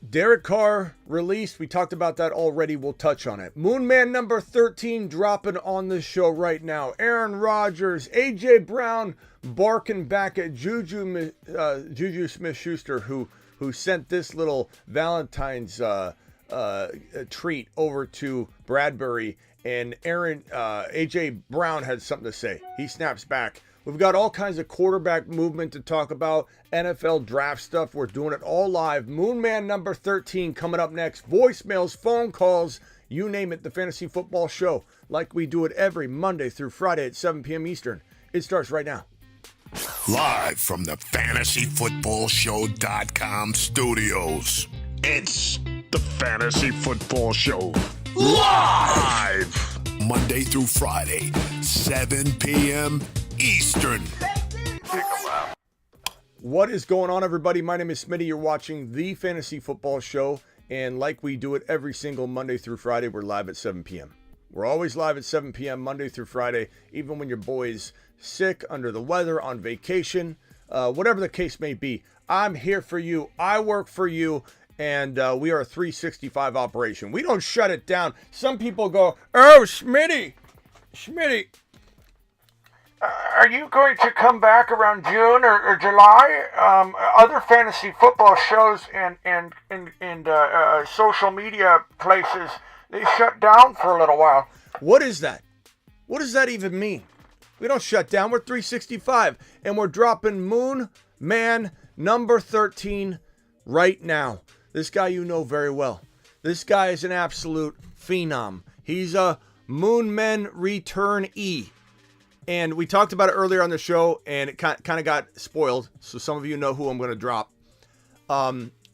Derek Carr released. We talked about that already. We'll touch on it. Moonman number 13 dropping on the show right now. Aaron Rodgers, A.J. Brown barking back at Juju Smith-Schuster, who sent this little Valentine's treat over to Bradbury. And A.J. Brown had something to say. He snaps back. We've got all kinds of quarterback movement to talk about, NFL draft stuff. We're doing it all live. Moonman number 13 coming up next. Voicemails, phone calls, you name it, the Fantasy Football Show. Like we do it every Monday through Friday at 7 p.m. Eastern. It starts right now. Live from the FantasyFootballShow.com studios. It's the Fantasy Football Show. Live! Monday through Friday, 7 p.m. Eastern. What is going on, everybody? My name is Smitty. You're watching the Fantasy Football Show. And like we do it every single Monday through Friday, we're live at 7 p.m. We're always live at 7 p.m. Monday through Friday, even when your boy's sick, under the weather, on vacation, whatever the case may be. I'm here for you. I work for you. And we are a 365 operation. We don't shut it down. Some people go, oh, Smitty, are you going to come back around June or July? Other fantasy football shows and social media places, they shut down for a little while. What is that? What does that even mean? We don't shut down. We're 365. And we're dropping Moon Man number 13 right now. This guy you know very well. This guy is an absolute phenom. He's a Moonmen returnee. And we talked about it earlier on the show, and it kind of got spoiled. So some of you know who I'm going to drop.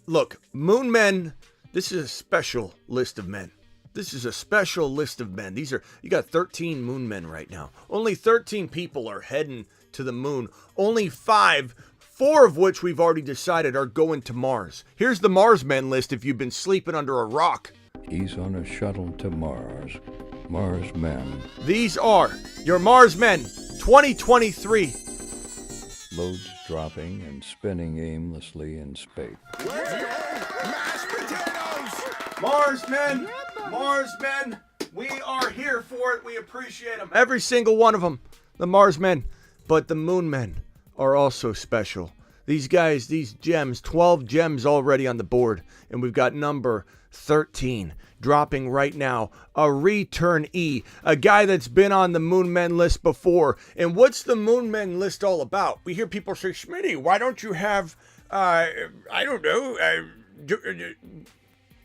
Look, Moonmen, this is a special list of men. This is a special list of men. You got 13 Moonmen right now. Only 13 people are heading to the moon. Only 4 of which we've already decided are going to Mars. Here's the Mars men list if you've been sleeping under a rock. He's on a shuttle to Mars. Mars men. These are your Mars men 2023. Loads dropping and spinning aimlessly in space. Mashed potatoes! Mars men, we are here for it. We appreciate them. Every single one of them, the Mars men. But the Moon men are also special. These guys, these gems, 12 gems already on the board. And we've got number 13 dropping right now. A returnee. A guy that's been on the Moon Men list before. And what's the Moon Men list all about? We hear people say, Smitty, why don't you have,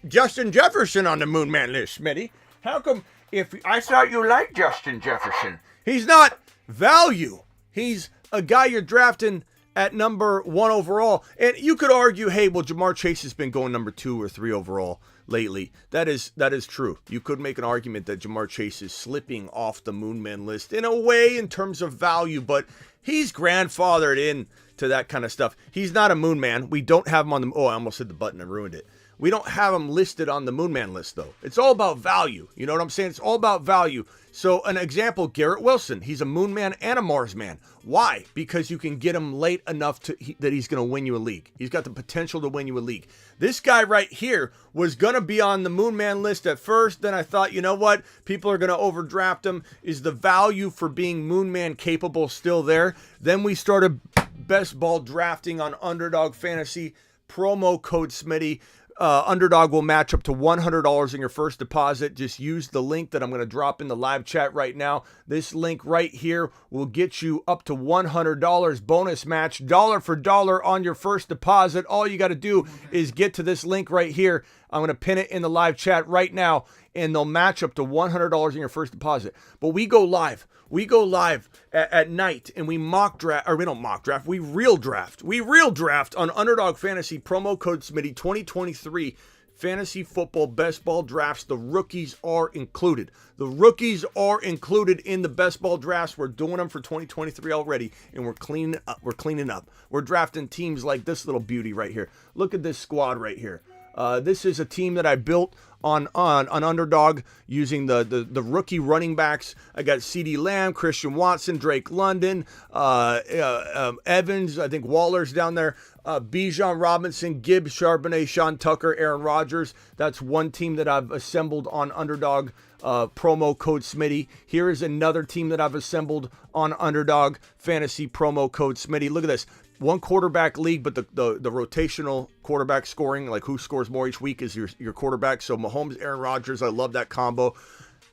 Justin Jefferson on the Moon Man list, Smitty? How come, if I thought you liked Justin Jefferson? He's not value. He's a guy you're drafting at number 1 overall. And you could argue, hey, well, Jamar Chase has been going number 2 or 3 overall lately. That is true. You could make an argument that Jamar Chase is slipping off the Moonman list in a way in terms of value, but he's grandfathered in to that kind of stuff. He's not a Moonman. We don't have him on the... Oh, I almost hit the button and ruined it. We don't have him listed on the Moonman list, though. It's all about value. You know what I'm saying? It's all about value. So, an example, Garrett Wilson. He's a Moonman and a Marsman. Why? Because you can get him late enough that he's going to win you a league. He's got the potential to win you a league. This guy right here was going to be on the Moonman list at first. Then I thought, you know what? People are going to overdraft him. Is the value for being Moonman capable still there? Then we started best ball drafting on Underdog Fantasy. Promo code Smitty. Underdog will match up to $100 in your first deposit. Just use the link that I'm going to drop in the live chat right now. This link right here will get you up to $100 bonus match, dollar for dollar on your first deposit. All you got to do is get to this link right here. I'm going to pin it in the live chat right now, and they'll match up to $100 in your first deposit. But we go live. We go live at night, and we mock draft, or we don't mock draft, we real draft. We real draft on Underdog Fantasy, promo code Smitty 2023 fantasy football best ball drafts. The rookies are included. The rookies are included in the best ball drafts. We're doing them for 2023 already, and we're cleaning up. We're drafting teams like this little beauty right here. Look at this squad right here. This is a team that I built on an underdog using the rookie running backs. I got CeeDee Lamb, Christian Watson, Drake London, Evans, I think Waller's down there, Bijan Robinson, Gibbs, Charbonnet, Sean Tucker, Aaron Rodgers. That's one team that I've assembled on underdog. Promo code Smitty. Here is another team that I've assembled on underdog fantasy promo code Smitty. Look at this. One quarterback league, but the rotational quarterback scoring, like who scores more each week, is your quarterback. So Mahomes, Aaron Rodgers, I love that combo.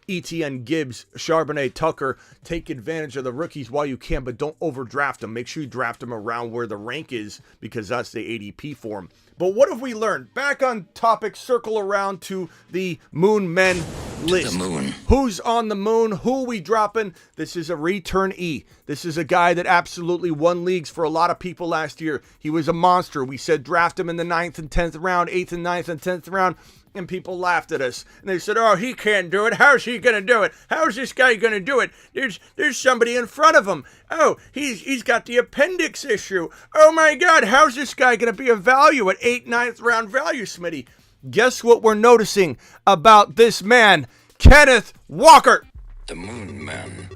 ETN, Gibbs, Charbonnet, Tucker. Take advantage of the rookies while you can, but don't overdraft them. Make sure you draft them around where the rank is, because that's the ADP for them. But what have we learned? Back on topic, circle around to the Moon Men list. The moon. Who's on the moon? Who we dropping? This is a return E. This is a guy that absolutely won leagues for a lot of people last year. He was a monster. We said draft him in the 9th and 10th round, 8th and 9th and 10th round. And people laughed at us. And they said, oh, he can't do it. How's he going to do it? How's this guy going to do it? There's somebody in front of him. Oh, he's got the appendix issue. Oh, my God, how's this guy going to be a value at 8th, 9th round value, Smitty? Guess what we're noticing about this man, Kenneth Walker? The moon men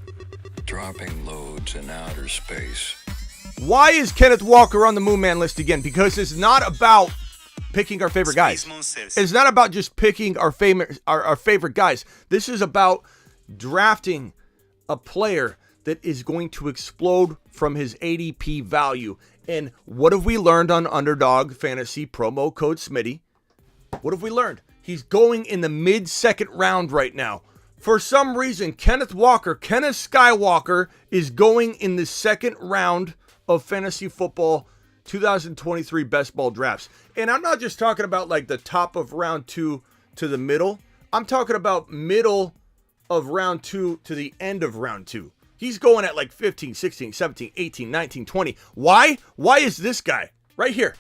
dropping loads in outer space. Why is Kenneth Walker on the Moon Man list again? Because it's not about picking our favorite guys. It's not about just picking our favorite guys. This is about drafting a player that is going to explode from his ADP value. And what have we learned on Underdog Fantasy promo code Smitty? What have we learned? He's going in the mid-second round right now. For some reason, Kenneth Skywalker is going in the second round of fantasy football 2023 best ball drafts. And I'm not just talking about like the top of round 2 to the middle. I'm talking about middle of round 2 to the end of round 2. He's going at like 15, 16, 17, 18, 19, 20. Why? Why is this guy right here?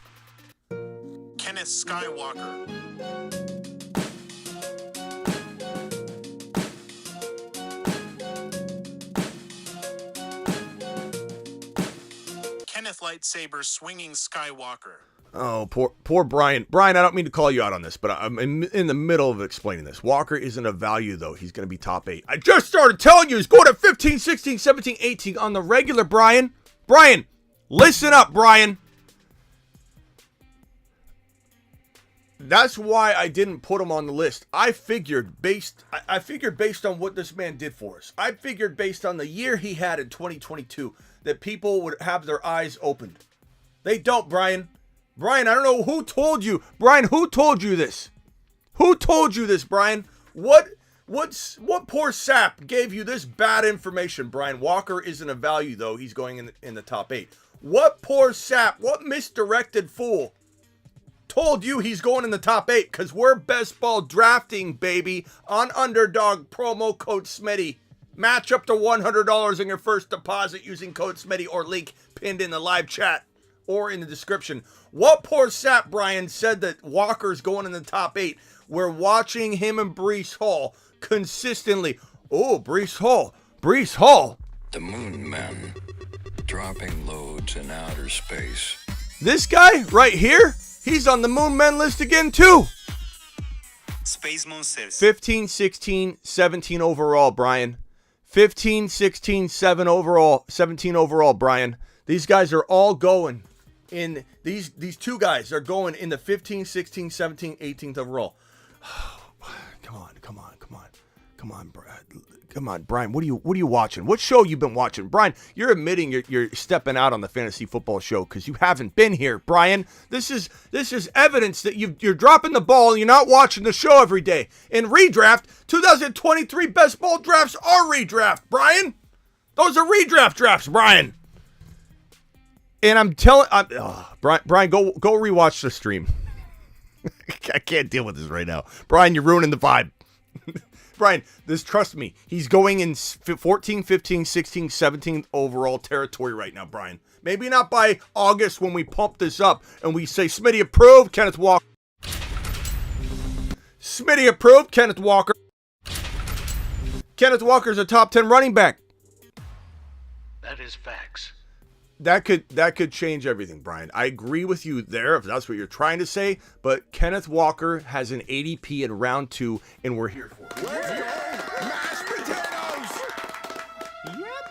Kenneth Skywalker. Kenneth Lightsaber Swinging Skywalker. Oh, poor Brian. Brian, I don't mean to call you out on this, but I'm in the middle of explaining this. Walker isn't a value, though. He's going to be top 8. I just started telling you he's going at 15, 16, 17, 18 on the regular, Brian. Brian, listen up, Brian. That's why I didn't put him on the list. I figured based on what this man did for us. I figured based on the year he had in 2022 that people would have their eyes opened. They don't, Brian. Brian, I don't know who told you. Brian, who told you this? Who told you this, Brian? What poor sap gave you this bad information, Brian? Walker isn't a value, though. He's going in the top 8. What poor sap, what misdirected fool told you he's going in the top 8? Because we're best ball drafting, baby, on Underdog promo code Smitty. Match up to $100 in your first deposit using code Smitty or link pinned in the live chat or in the description. What poor sap, Brian, said that Walker's going in the top 8? We're watching him and Breece Hall consistently. Oh, Breece Hall. The moon men dropping loads in outer space. This guy right here, he's on the Moon Men list again, too. Space Monsters. 15, 16, 17 overall, Brian. 15, 16, 7 overall, 17 overall, Brian. These guys are all going in, these two guys are going in the 15, 16, 17, 18th overall. Come on, Brian. What are you watching? What show you been watching? Brian, you're admitting you're stepping out on the fantasy football show because you haven't been here, Brian. This is evidence that you're dropping the ball and you're not watching the show every day. In redraft, 2023 best ball drafts are redraft, Brian. Those are redraft drafts, Brian. And I'm telling, Brian, go rewatch the stream. I can't deal with this right now. Brian, you're ruining the vibe. Brian, trust me, he's going in 14, 15, 16, 17 overall territory right now, Brian. Maybe not by August when we pump this up and we say, Smitty approved, Kenneth Walker. Smitty approved, Kenneth Walker. Kenneth Walker's a top 10 running back. That is facts. that could change everything, Brian. I agree with you there if that's what you're trying to say. But Kenneth Walker has an ADP in round 2, and we're here for it. Mashed potatoes!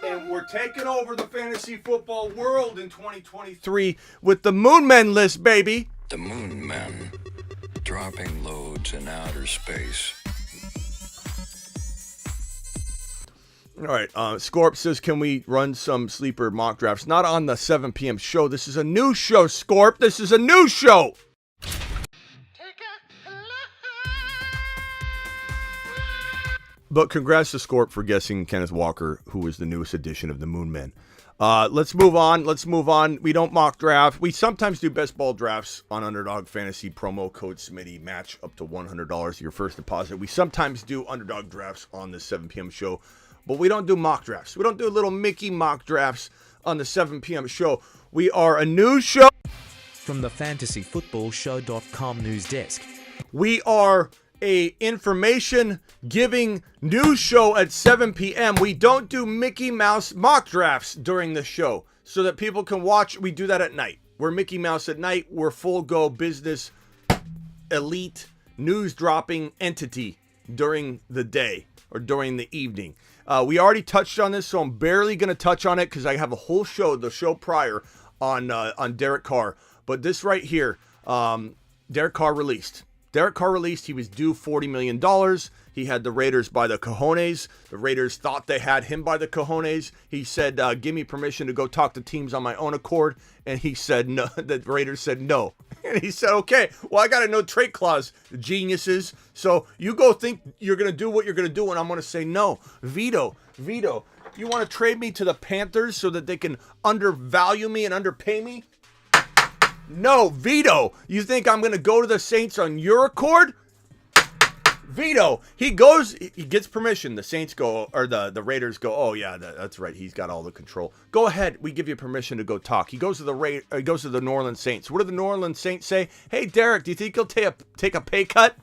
And we're taking over the fantasy football world in 2023 with the Moon Men list, baby. The Moon Men, dropping loads in outer space. All right, Scorp says, can we run some sleeper mock drafts? Not on the 7 p.m. show. This is a new show, Scorp. This is a new show. But congrats to Scorp for guessing Kenneth Walker, who is the newest edition of the Moon Men. Let's move on. We don't mock draft. We sometimes do best ball drafts on Underdog Fantasy. Promo code Smitty. Match up to $100 your first deposit. We sometimes do underdog drafts on the 7 p.m. show. But we don't do mock drafts. We don't do little Mickey mock drafts on the 7 p.m. show. We are a news show. From the fantasyfootballshow.com news desk. We are a information giving news show at 7 p.m. We don't do Mickey Mouse mock drafts during the show so that people can watch. We do that at night. We're Mickey Mouse at night. We're full go business, elite, news dropping entity during the day or during the evening. We already touched on this, so I'm barely going to touch on it because I have a whole show, the show prior, on Derek Carr. But this right here, Derek Carr released. He was due $40 million. He had the Raiders by the cojones. The Raiders thought they had him by the cojones. He said, give me permission to go talk to teams on my own accord. And he said no. The Raiders said no. And he said, okay, well, I got a no trade clause, geniuses. So you go think you're going to do what you're going to do, and I'm going to say no. Veto. You want to trade me to the Panthers so that they can undervalue me and underpay me? No, veto. You think I'm going to go to the Saints on your accord? Veto. He gets permission. The Saints go, or the Raiders go, oh yeah, that's right. He's got all the control. Go ahead. We give you permission to go talk. He goes to the New Orleans Saints. What do the New Orleans Saints say? Hey, Derek, do you think he'll take a pay cut?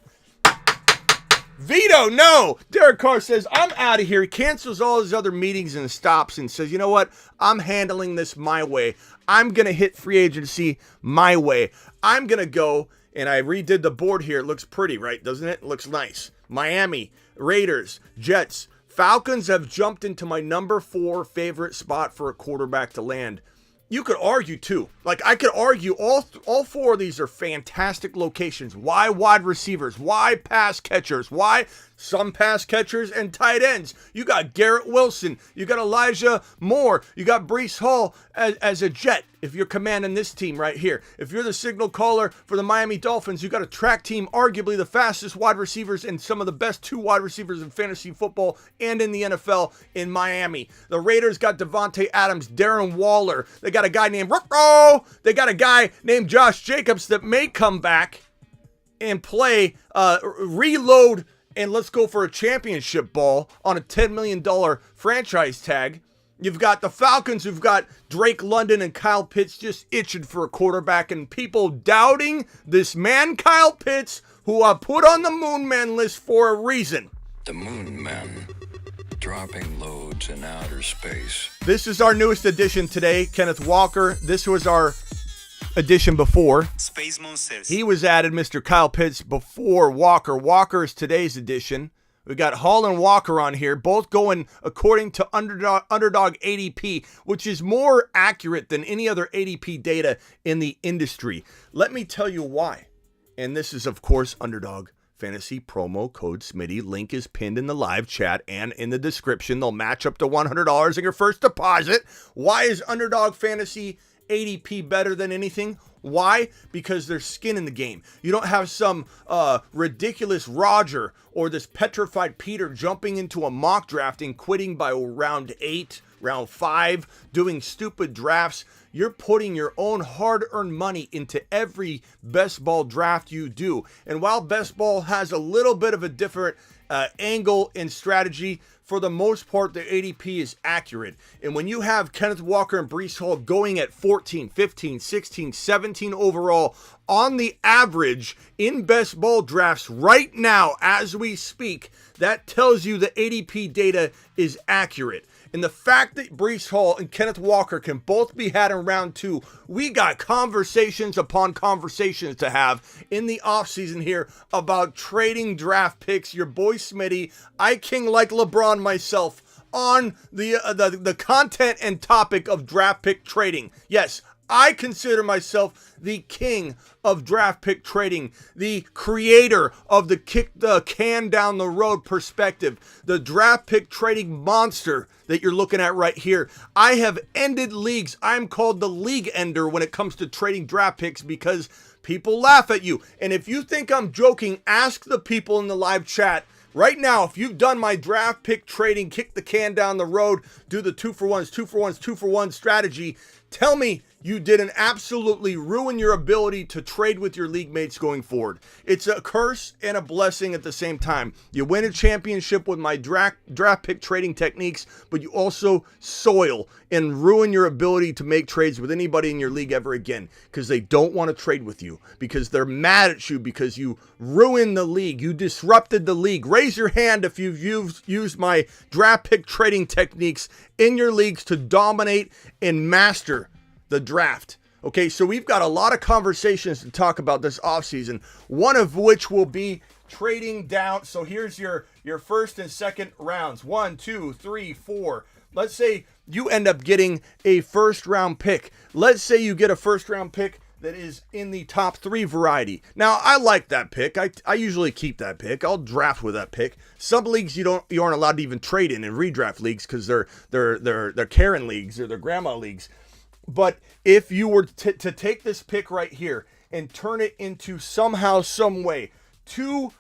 Veto, no. Derek Carr says, I'm out of here. He cancels all his other meetings and stops and says, you know what? I'm handling this my way. I'm going to hit free agency my way. I'm going to go, and I redid the board here. It looks pretty, right? Doesn't it? It looks nice. Miami, Raiders, Jets, Falcons have jumped into my number 4 favorite spot for a quarterback to land. You could argue too. Like I could argue all 4 of these are fantastic locations. Why wide receivers? Why pass catchers? Why some pass catchers and tight ends? You got Garrett Wilson. You got Elijah Moore. You got Breece Hall as a Jet. If you're commanding this team right here, if you're the signal caller for the Miami Dolphins, you got a track team, arguably the fastest wide receivers and some of the best 2 wide receivers in fantasy football and in the NFL in Miami. The Raiders got Devontae Adams, Darren Waller. They got a guy named Rocco. They got a guy named Josh Jacobs that may come back and play, reload, and let's go for a championship ball on a $10 million franchise tag. You've got the Falcons who've got Drake London and Kyle Pitts just itching for a quarterback, and people doubting this man Kyle Pitts, who I put on the Moon Man list for a reason. The Moon Men, dropping loads in outer space. This is our newest edition today, Kenneth Walker. This was our edition before. Space Monsters. He was added, Mr. Kyle Pitts, before Walker. Walker is today's edition. We got Hall and Walker on here, both going according to Underdog ADP, which is more accurate than any other ADP data in the industry. Let me tell you why. And this is, of course, Underdog Fantasy promo code Smitty. Link is pinned in the live chat and in the description. They'll match up to $100 in your first deposit. Why is Underdog Fantasy ADP better than anything? Why? Because there's skin in the game. You don't have some ridiculous Roger or this petrified Peter jumping into a mock draft and quitting by round 8, round 5, doing stupid drafts. You're putting your own hard-earned money into every best ball draft you do. And while best ball has a little bit of a different angle and strategy, for the most part, the ADP is accurate. And when you have Kenneth Walker and Breece Hall going at 14, 15, 16, 17 overall on the average in best ball drafts right now as we speak, that tells you the ADP data is accurate. And the fact that Breece Hall and Kenneth Walker can both be had in round 2, we got conversations upon conversations to have in the offseason here about trading draft picks. Your boy Smitty, I king like LeBron myself, on the content and topic of draft pick trading. Yes, I consider myself the king of draft pick trading, the creator of the kick the can down the road perspective, the draft pick trading monster that you're looking at right here. I have ended leagues. I'm called the league ender when it comes to trading draft picks because people laugh at you. And if you think I'm joking, ask the people in the live chat right now, if you've done my draft pick trading, kick the can down the road, do the 2-for-1 strategy, tell me you didn't absolutely ruin your ability to trade with your league mates going forward. It's a curse and a blessing at the same time. You win a championship with my draft pick trading techniques, but you also soil and ruin your ability to make trades with anybody in your league ever again because they don't want to trade with you, because they're mad at you because you ruined the league. You disrupted the league. Raise your hand if you've used my draft pick trading techniques in your leagues to dominate and master the draft. Okay, so we've got a lot of conversations to talk about this offseason, one of which will be trading down. So here's your first and second rounds. 1, 2, 3, 4. Let's say you end up getting a first round pick. Let's say you get a first round pick that is in the top 3 variety. Now, I like that pick. I usually keep that pick. I'll draft with that pick. Some leagues you aren't allowed to even trade in redraft leagues because they're Karen leagues or they're grandma leagues. But if you were to take this pick right here and turn it into somehow, some way, 2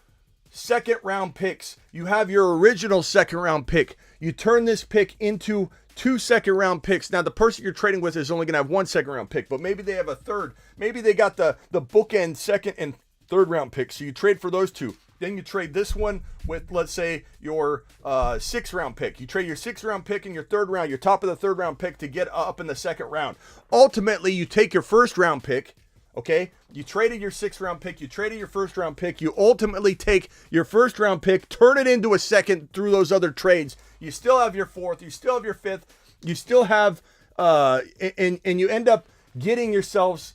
second round picks, you have your original second round pick. You turn this pick into 2 second round picks. Now, the person you're trading with is only going to have 1 second round pick, but maybe they have a third. Maybe they got the bookend second and third round picks. So you trade for those 2. Then you trade this one with, let's say, your 6th round pick. You trade your 6th round pick in your 3rd round, your top of the 3rd round pick to get up in the 2nd round. Ultimately, you take your 1st round pick, okay? You traded your 6th round pick. You traded your 1st round pick. You ultimately take your 1st round pick, turn it into a 2nd through those other trades. You still have your 4th. You still have your 5th. You still have, and you end up getting yourselves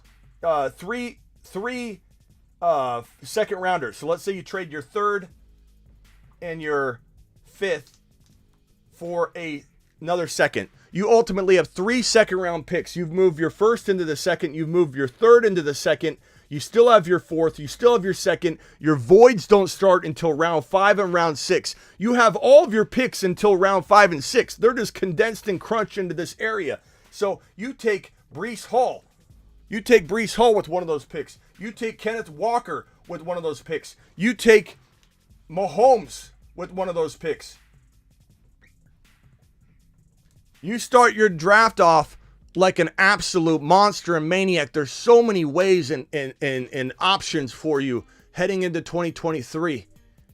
three second rounders. So let's say you trade your 3rd and your 5th for another 2nd. You ultimately have 3 second round picks. You've moved your 1st into the 2nd. You've moved your 3rd into the 2nd. You still have your 4th. You still have your 2nd. Your voids don't start until round 5 and round 6. You have all of your picks until round 5 and 6. They're just condensed and crunched into this area. So you take Breece Hall. You take Breece Hall with one of those picks. You take Kenneth Walker with one of those picks. You take Mahomes with one of those picks. You start your draft off like an absolute monster and maniac. There's so many ways and options for you heading into 2023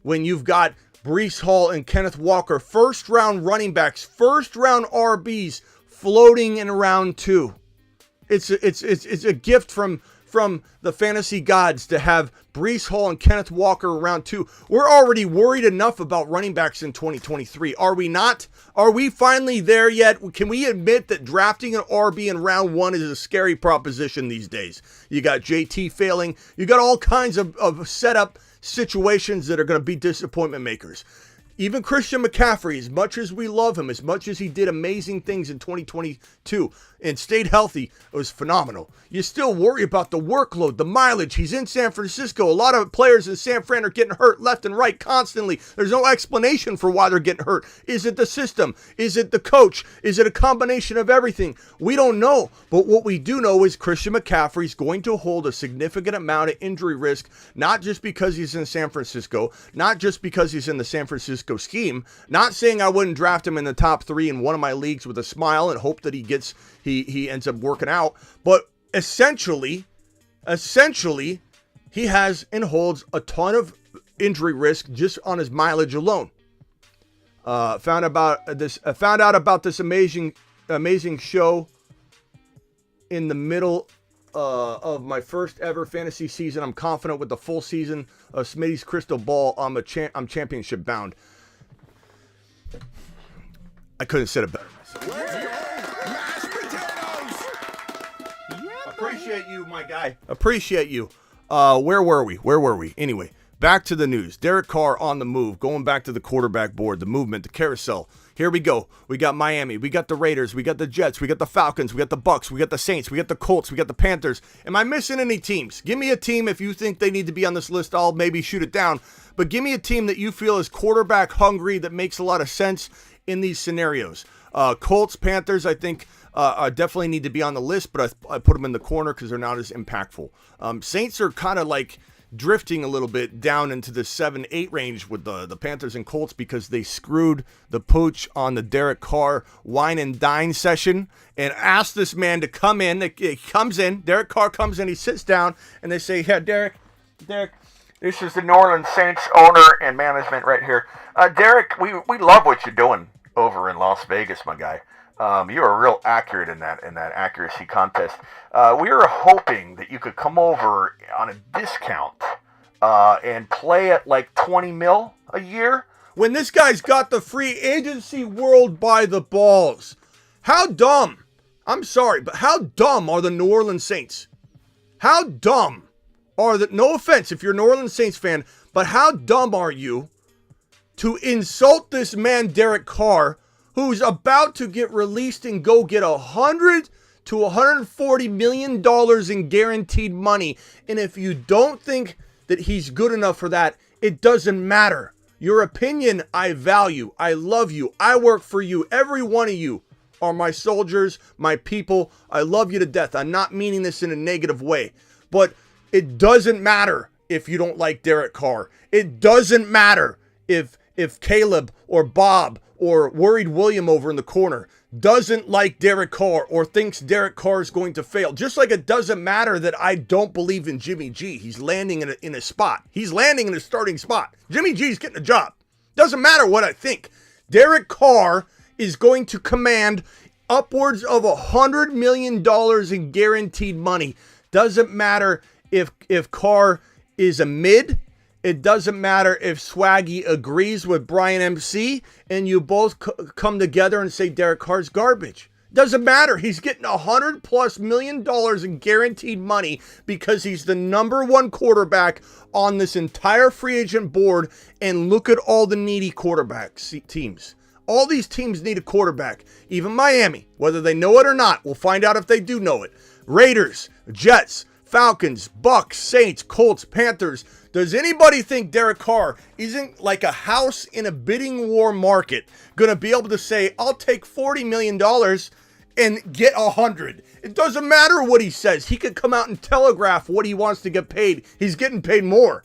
when you've got Breece Hall and Kenneth Walker, first round running backs, first round RBs floating in round 2. It's a gift from the fantasy gods to have Breece Hall and Kenneth Walker around 2. We're already worried enough about running backs in 2023. Are we not? Are we finally there yet? Can we admit that drafting an RB in round 1 is a scary proposition these days? You got JT failing. You got all kinds of setup situations that are going to be disappointment makers. Even Christian McCaffrey, as much as we love him, as much as he did amazing things in 2022 and stayed healthy, it was phenomenal. You still worry about the workload, the mileage. He's in San Francisco. A lot of players in San Fran are getting hurt left and right constantly. There's no explanation for why they're getting hurt. Is it the system? Is it the coach? Is it a combination of everything? We don't know. But what we do know is Christian McCaffrey is going to hold a significant amount of injury risk, not just because he's in San Francisco, not just because he's in the San Francisco scheme. Not saying I wouldn't draft him in the top 3 in one of my leagues with a smile and hope that he ends up working out. But essentially, he has and holds a ton of injury risk just on his mileage alone. Found out about this amazing show in the middle of my first ever fantasy season. I'm confident with the full season of Smitty's Crystal Ball. I'm championship bound. I couldn't have said it better myself. Mashed potatoes! Appreciate you, my guy. Appreciate you. Where were we? Anyway, back to the news. Derek Carr on the move. Going back to the quarterback board, the movement, the carousel. Here we go. We got Miami. We got the Raiders. We got the Jets. We got the Falcons. We got the Bucks. We got the Saints. We got the Colts. We got the Panthers. Am I missing any teams? Give me a team if you think they need to be on this list. I'll maybe shoot it down. But give me a team that you feel is quarterback hungry that makes a lot of sense in these scenarios. Colts, Panthers, I think definitely need to be on the list, but I put them in the corner because they're not as impactful. Saints are kind of like drifting a little bit down into the 7-8 range with the Panthers and Colts because they screwed the pooch on the Derek Carr wine and dine session and asked this man to come in. He comes in, Derek Carr comes in, he sits down, and they say, yeah, Derek, this is the New Orleans Saints owner and management right here. Derek, we love what you're doing over in Las Vegas, my guy. You are real accurate in that accuracy contest. We were hoping that you could come over on a discount and play at like $20 million a year. When this guy's got the free agency world by the balls. How dumb? I'm sorry, but how dumb are the New Orleans Saints? How dumb are the, no offense if you're a New Orleans Saints fan, but how dumb are you to insult this man, Derek Carr, who's about to get released and go get $100 to $140 million in guaranteed money. And if you don't think that he's good enough for that, it doesn't matter. Your opinion, I value. I love you. I work for you. Every one of you are my soldiers, my people. I love you to death. I'm not meaning this in a negative way. But it doesn't matter if you don't like Derek Carr. It doesn't matter if Caleb or Bob or Worried William over in the corner doesn't like Derek Carr or thinks Derek Carr is going to fail. Just like it doesn't matter that I don't believe in Jimmy G. He's landing in a spot. He's landing in a starting spot. Jimmy G's getting a job. Doesn't matter what I think. Derek Carr is going to command upwards of $100 million in guaranteed money. Doesn't matter if Carr is a mid. It doesn't matter if Swaggy agrees with Brian MC and you both come together and say Derek Carr's garbage. Doesn't matter. He's getting $100+ million in guaranteed money because he's the number one quarterback on this entire free agent board. And look at all the needy quarterback teams. All these teams need a quarterback. Even Miami, whether they know it or not. We'll find out if they do know it. Raiders, Jets, Falcons, Bucks, Saints, Colts, Panthers. Does anybody think Derek Carr isn't like a house in a bidding war market going to be able to say, I'll take $40 million and get 100? It doesn't matter what he says. He could come out and telegraph what he wants to get paid. He's getting paid more.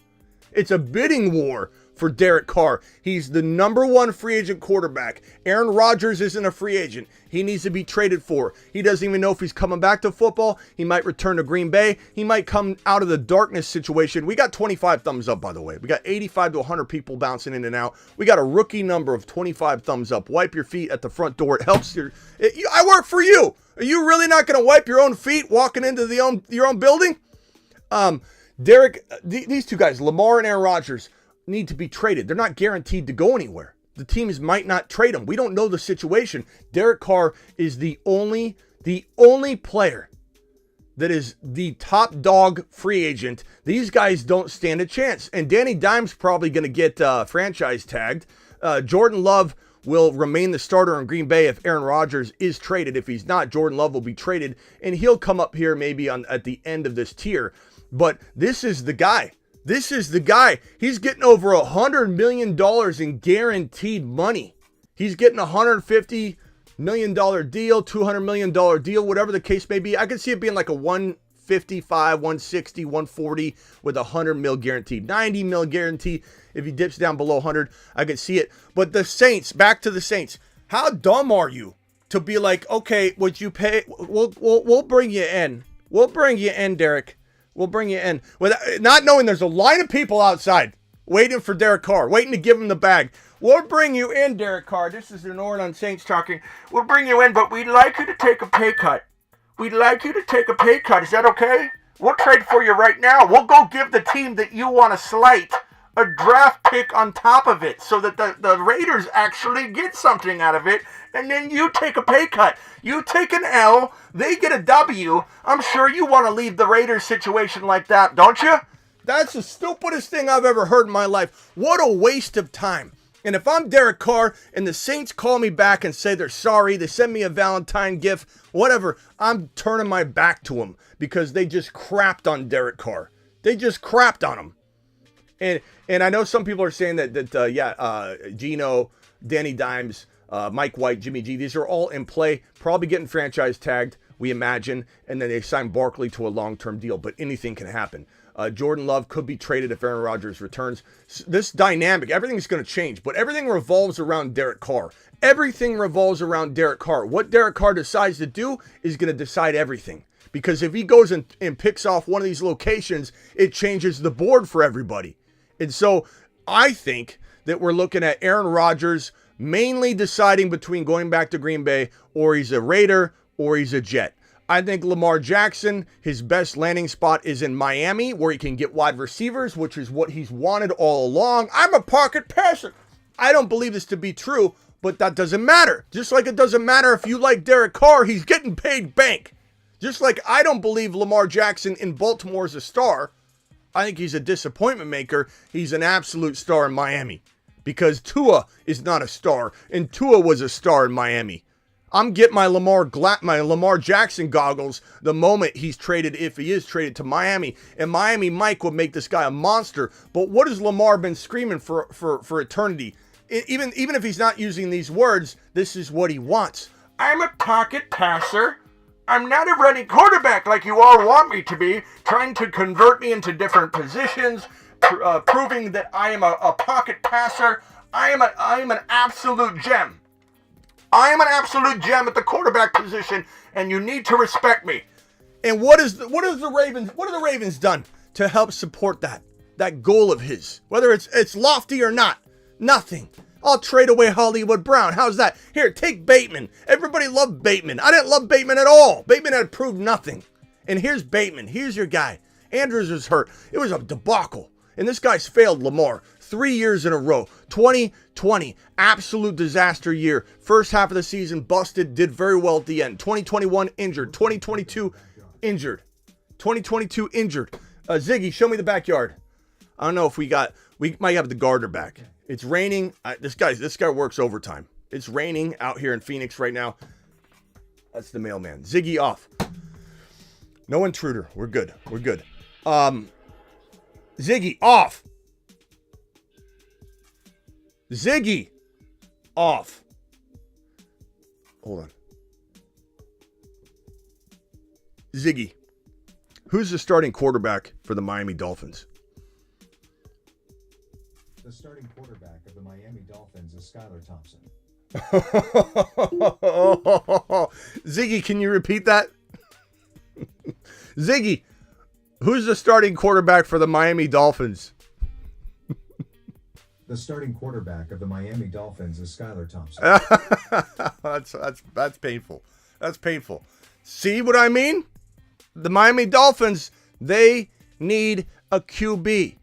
It's a bidding war for Derek Carr. He's the number one free agent quarterback. Aaron Rodgers isn't a free agent. He needs to be traded for. He doesn't even know if he's coming back to football. He might return to Green Bay. He might come out of the darkness situation. We got 25 thumbs up, by the way. We got 85 to 100 people bouncing in and out. We got a rookie number of 25 thumbs up. Wipe your feet at the front door. It helps I work for you. Are you really not going to wipe your own feet walking into your own building? Derek, these two guys, Lamar and Aaron Rodgers, need to be traded. They're not guaranteed to go anywhere. The teams might not trade them. We don't know the situation. Derek Carr is the only player that is the top dog free agent. These guys don't stand a chance. And Danny Dimes probably going to get franchise tagged. Jordan Love will remain the starter in Green Bay if Aaron Rodgers is traded. If he's not, Jordan Love will be traded, and he'll come up here maybe at the end of this tier. But this is the guy. This is the guy. He's getting over $100 million in guaranteed money. He's getting a $150 million deal, $200 million deal, whatever the case may be. I could see it being like a 155, 160, 140 with $100 million guaranteed. $90 million guaranteed if he dips down below 100. I could see it. But the Saints, back to the Saints. How dumb are you to be like, okay, would you pay? We'll bring you in. We'll bring you in, Derek. We'll bring you in. Without, not knowing there's a line of people outside waiting for Derek Carr, waiting to give him the bag. We'll bring you in, Derek Carr. This is the New Orleans Saints talking. We'll bring you in, but we'd like you to take a pay cut. We'd like you to take a pay cut. Is that okay? We'll trade for you right now. We'll go give the team that you want to slight a draft pick on top of it so that the Raiders actually get something out of it, and then you take a pay cut. You take an L, they get a W. I'm sure you want to leave the Raiders situation like that, don't you? That's the stupidest thing I've ever heard in my life. What a waste of time. And if I'm Derek Carr and the Saints call me back and say they're sorry, they send me a Valentine gift, whatever, I'm turning my back to them because they just crapped on Derek Carr. They just crapped on him. And I know some people are saying that Geno, Danny Dimes, Mike White, Jimmy G, these are all in play, probably getting franchise tagged, we imagine, and then they sign Barkley to a long-term deal, but anything can happen. Jordan Love could be traded if Aaron Rodgers returns. This dynamic, everything's going to change, but everything revolves around Derek Carr. Everything revolves around Derek Carr. What Derek Carr decides to do is going to decide everything. Because if he goes and picks off one of these locations, it changes the board for everybody. And so I think that we're looking at Aaron Rodgers mainly deciding between going back to Green Bay, or he's a Raider, or he's a Jet. I think Lamar Jackson, his best landing spot is in Miami, where he can get wide receivers, which is what he's wanted all along. I'm a pocket passer. I don't believe this to be true, but that doesn't matter. Just like it doesn't matter if you like Derek Carr, he's getting paid bank. Just like I don't believe Lamar Jackson in Baltimore is a star. I think he's a disappointment maker. He's an absolute star in Miami. Because Tua is not a star, and Tua was a star in Miami. I'm getting my Lamar Jackson goggles the moment he's traded, if he is traded to Miami. And Miami Mike would make this guy a monster. But what has Lamar been screaming for eternity? Even if he's not using these words, this is what he wants. I'm a pocket passer. I'm not a running quarterback like you all want me to be, trying to convert me into different positions, proving that I am a pocket passer. I am an absolute gem. I am an absolute gem at the quarterback position, and you need to respect me. And what have the Ravens done to help support that goal of his? Whether it's lofty or not, nothing. I'll trade away Hollywood Brown. How's that? Here, take Bateman. Everybody loved Bateman. I didn't love Bateman at all. Bateman had proved nothing. And here's Bateman. Here's your guy. Andrews was hurt. It was a debacle. And this guy's failed Lamar 3 years in a row. 2020, absolute disaster year. First half of the season, busted, did very well at the end. 2021, injured. 2022, injured. 2022, injured. Ziggy, show me the backyard. I don't know if we might have the Gardner back. It's raining. This guy works overtime. It's raining out here in Phoenix right now. That's the mailman. Ziggy off. No intruder. We're good. Ziggy off. Ziggy off. Hold on. Ziggy, who's the starting quarterback for the Miami Dolphins? The starting quarterback of the Miami Dolphins is Skylar Thompson. Ziggy, can you repeat that? Ziggy, who's the starting quarterback for the Miami Dolphins? The starting quarterback of the Miami Dolphins is Skylar Thompson. That's painful. That's painful. See what I mean? The Miami Dolphins, they need a QB.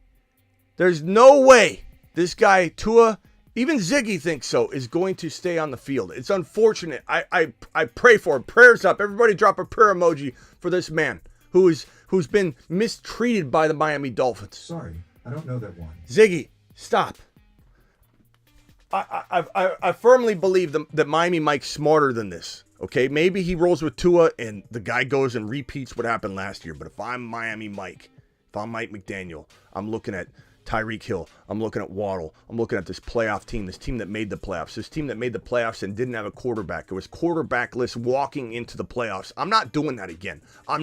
There's no way this guy, Tua, even Ziggy thinks so, is going to stay on the field. It's unfortunate. I pray for him. Prayers up. Everybody drop a prayer emoji for this man who's been mistreated by the Miami Dolphins. Sorry, I don't know that one. Ziggy, stop. I firmly believe that Miami Mike's smarter than this. Okay, maybe he rolls with Tua and the guy goes and repeats what happened last year. But if I'm Miami Mike, if I'm Mike McDaniel, I'm looking at Tyreek Hill. I'm looking at Waddle. I'm looking at this playoff team, this team that made the playoffs, this team that made the playoffs and didn't have a quarterback. It was quarterbackless walking into the playoffs. I'm not doing that again. I'm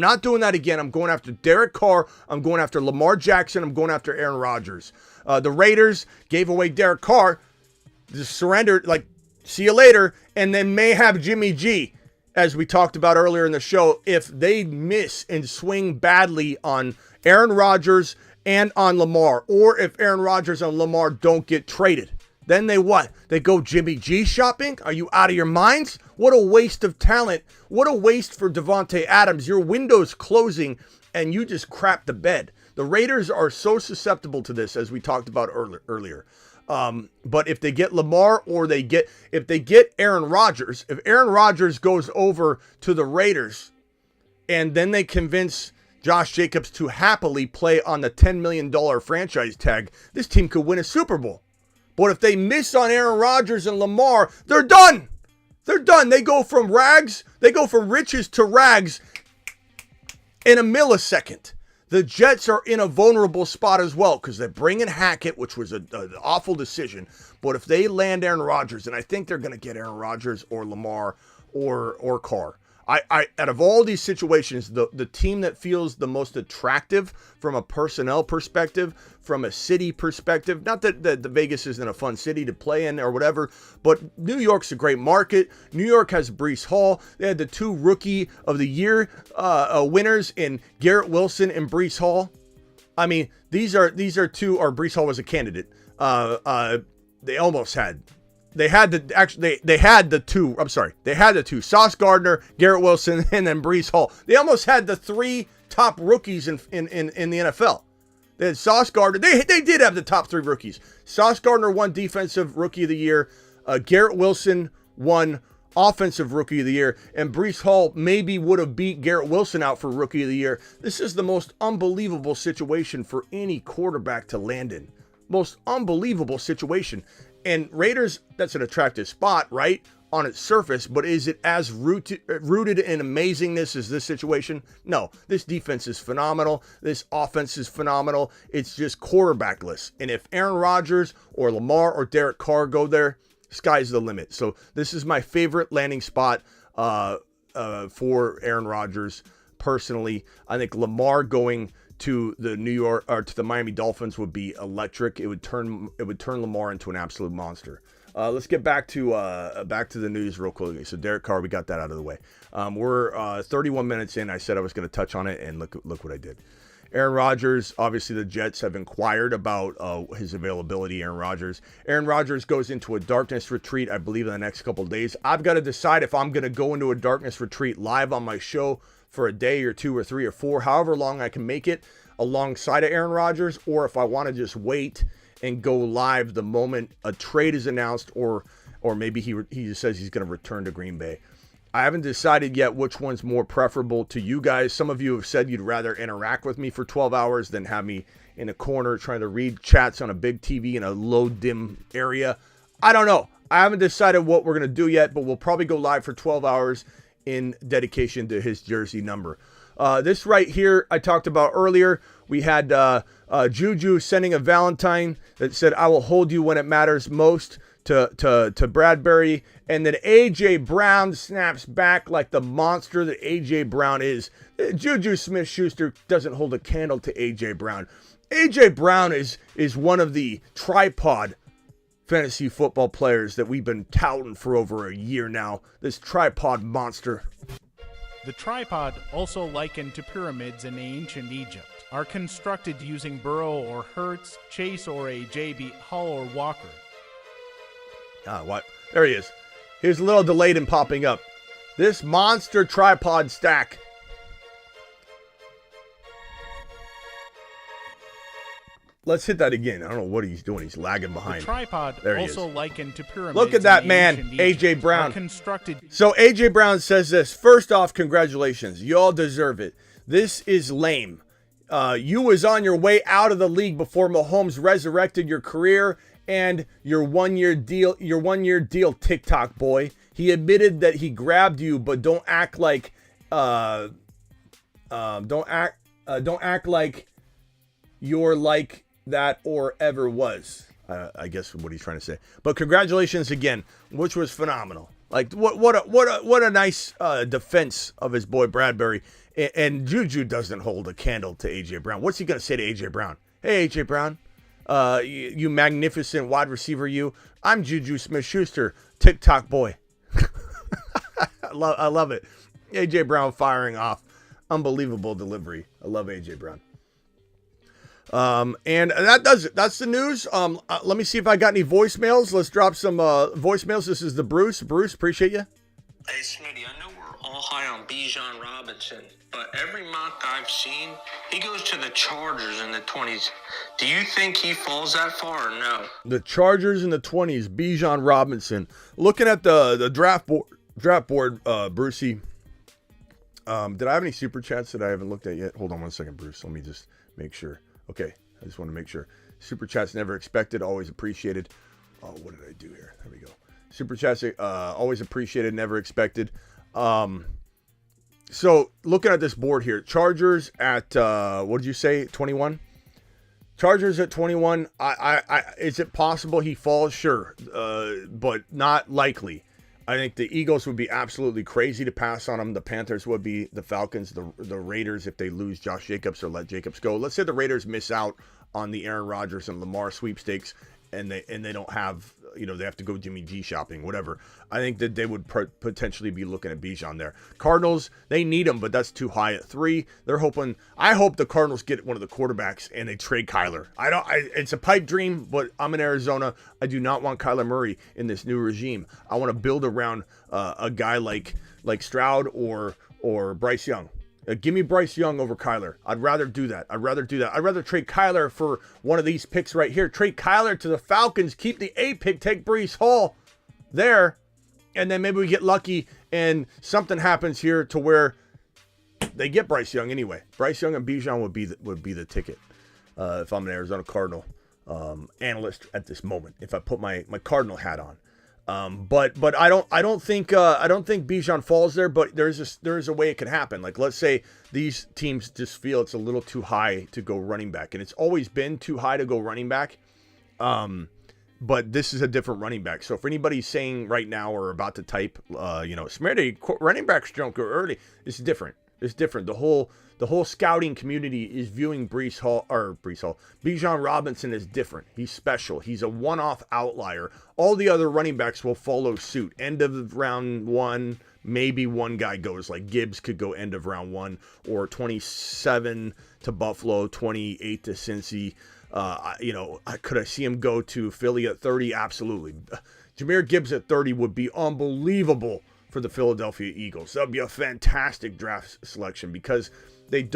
going after Derek Carr. I'm going after Lamar Jackson. I'm going after Aaron Rodgers. The Raiders gave away Derek Carr, just surrendered, like, see you later, and then may have Jimmy G, as we talked about earlier in the show, if they miss and swing badly on Aaron Rodgers and on Lamar, or if Aaron Rodgers and Lamar don't get traded. Then they what? They go Jimmy G shopping? Are you out of your minds? What a waste of talent. What a waste for Devontae Adams. Your window's closing and you just crap the bed. The Raiders are so susceptible to this, as we talked about earlier. But if they get Lamar or if they get Aaron Rodgers, if Aaron Rodgers goes over to the Raiders and then they convince Josh Jacobs to happily play on the $10 million franchise tag, this team could win a Super Bowl. But if they miss on Aaron Rodgers and Lamar, they're done. They're done. They go from riches to rags in a millisecond. The Jets are in a vulnerable spot as well because they're bringing Hackett, which was an awful decision. But if they land Aaron Rodgers, and I think they're going to get Aaron Rodgers or Lamar or Carr, I out of all these situations, the team that feels the most attractive from a personnel perspective, from a city perspective, not that the Vegas isn't a fun city to play in or whatever, but New York's a great market. New York has Breece Hall. They had the 2 Rookie of the Year winners in Garrett Wilson and Breece Hall. I mean, these are two, or Breece Hall was a candidate. They almost had. They had the two. Sauce Gardner, Garrett Wilson, and then Breece Hall. They almost had the 3 top rookies in the NFL. They had Sauce Gardner. They did have the top 3 rookies. Sauce Gardner won Defensive Rookie of the Year. Garrett Wilson won Offensive Rookie of the Year. And Breece Hall maybe would have beat Garrett Wilson out for Rookie of the Year. This is the most unbelievable situation for any quarterback to land in. Most unbelievable situation. And Raiders, that's an attractive spot, right, on its surface, but is it as rooted in amazingness as this situation? No, this defense is phenomenal. This offense is phenomenal. It's just quarterbackless. And if Aaron Rodgers or Lamar or Derek Carr go there, sky's the limit. So this is my favorite landing spot for Aaron Rodgers personally. I think Lamar going to the the Miami Dolphins would be electric. It would turn Lamar into an absolute monster. Let's get back to the news real quickly. So Derek Carr, we got that out of the way. We're 31 minutes in. I said I was going to touch on it, and look what I did. Aaron Rodgers, obviously the Jets have inquired about his availability. Aaron Rodgers goes into a darkness retreat, I believe, in the next couple of days. I've got to decide if I'm going to go into a darkness retreat live on my show for a day or 2 or 3 or 4, however long I can make it, alongside of Aaron Rodgers, or if I want to just wait and go live the moment a trade is announced, or maybe he just says he's going to return to Green Bay. I haven't decided yet which one's more preferable to you guys. Some of you have said you'd rather interact with me for 12 hours than have me in a corner trying to read chats on a big TV in a low dim area. I don't know. I haven't decided what we're going to do yet, but we'll probably go live for 12 hours in dedication to his jersey number. This right here I talked about earlier. We had Juju sending a Valentine that said, "I will hold you when it matters most," to Bradbury. And then A.J. Brown snaps back like the monster that A.J. Brown is. Juju Smith-Schuster doesn't hold a candle to A.J. Brown. A.J. Brown is one of the tripod fantasy football players that we've been touting for over a year now. This tripod monster. The tripod, also likened to pyramids in ancient Egypt, are constructed using Burrow or Hertz, Chase or a J.B. Hull or Walker. What? There he is. Here's a little delayed in popping up. This monster tripod stack. Let's hit that again. I don't know what he's doing. He's lagging behind. The tripod, there he also is. likened to pyramids. Look at that man, A.J. Brown. Constructed. So A.J. Brown says this. First off, congratulations. You all deserve it. This is lame. You was on your way out of the league before Mahomes resurrected your career and your one-year deal, TikTok boy. He admitted that he grabbed you, but don't act like you're like that or ever was. I guess what he's trying to say. But congratulations again, which was phenomenal. Like what a nice defense of his boy Bradbury. And Juju doesn't hold a candle to A.J. Brown. What's he gonna say to A.J. Brown? Hey, A.J. Brown, you magnificent wide receiver, you. I'm Juju Smith-Schuster, TikTok boy. I love it. A.J. Brown firing off. Unbelievable delivery. I love A.J. Brown. And that does it. That's the news. Let me see if I got any voicemails. Let's drop some voicemails. This is the Bruce. Bruce, appreciate you. Hey, Smitty, I know we're all high on Bijan Robinson, but every mock I've seen, he goes to the Chargers in the 20s. Do you think he falls that far or no? The Chargers in the 20s, Bijan Robinson. Looking at the draft board, Brucey. Did I have any super chats that I haven't looked at yet? Hold on one second, Bruce. Let me just make sure. Okay, I just want to make sure. Super chats never expected, always appreciated. Oh, what did I do here? There we go. Super chats, always appreciated, never expected. So looking at this board here, Chargers at what did you say? 21. Chargers at 21. Is it possible he falls? Sure, but not likely. I think the Eagles would be absolutely crazy to pass on him. The Panthers would be, the Falcons, the Raiders if they lose Josh Jacobs or let Jacobs go. Let's say the Raiders miss out on the Aaron Rodgers and Lamar sweepstakes, and they don't have, they have to go Jimmy G shopping, whatever. I think that they would potentially be looking at Bijan there. Cardinals, they need him, but that's too high at 3. I hope the Cardinals get one of the quarterbacks and they trade Kyler. It's a pipe dream, but I'm in Arizona. I do not want Kyler Murray in this new regime. I want to build around a guy like Stroud or Bryce Young. Give me Bryce Young over Kyler. I'd rather do that. I'd rather trade Kyler for one of these picks right here. Trade Kyler to the Falcons. Keep the A pick. Take Breece Hall there. And then maybe we get lucky and something happens here to where they get Bryce Young anyway. Bryce Young and Bijan would be the ticket if I'm an Arizona Cardinal analyst at this moment. If I put my Cardinal hat on. But I don't think Bijan falls there, but there is a way it could happen. Like, let's say these teams just feel it's a little too high to go running back, and it's always been too high to go running back. But this is a different running back. So if anybody's saying right now or about to type, Smitty, running backs don't go early, it's different. It's different. The whole scouting community is viewing Bijan Robinson as different. He's special. He's a one-off outlier. All the other running backs will follow suit. End of round 1, maybe one guy goes. Like Gibbs could go end of round 1, or 27 to Buffalo, 28 to Cincy. Could I see him go to Philly at 30? Absolutely. Jahmyr Gibbs at 30 would be unbelievable for the Philadelphia Eagles. That would be a fantastic draft selection because they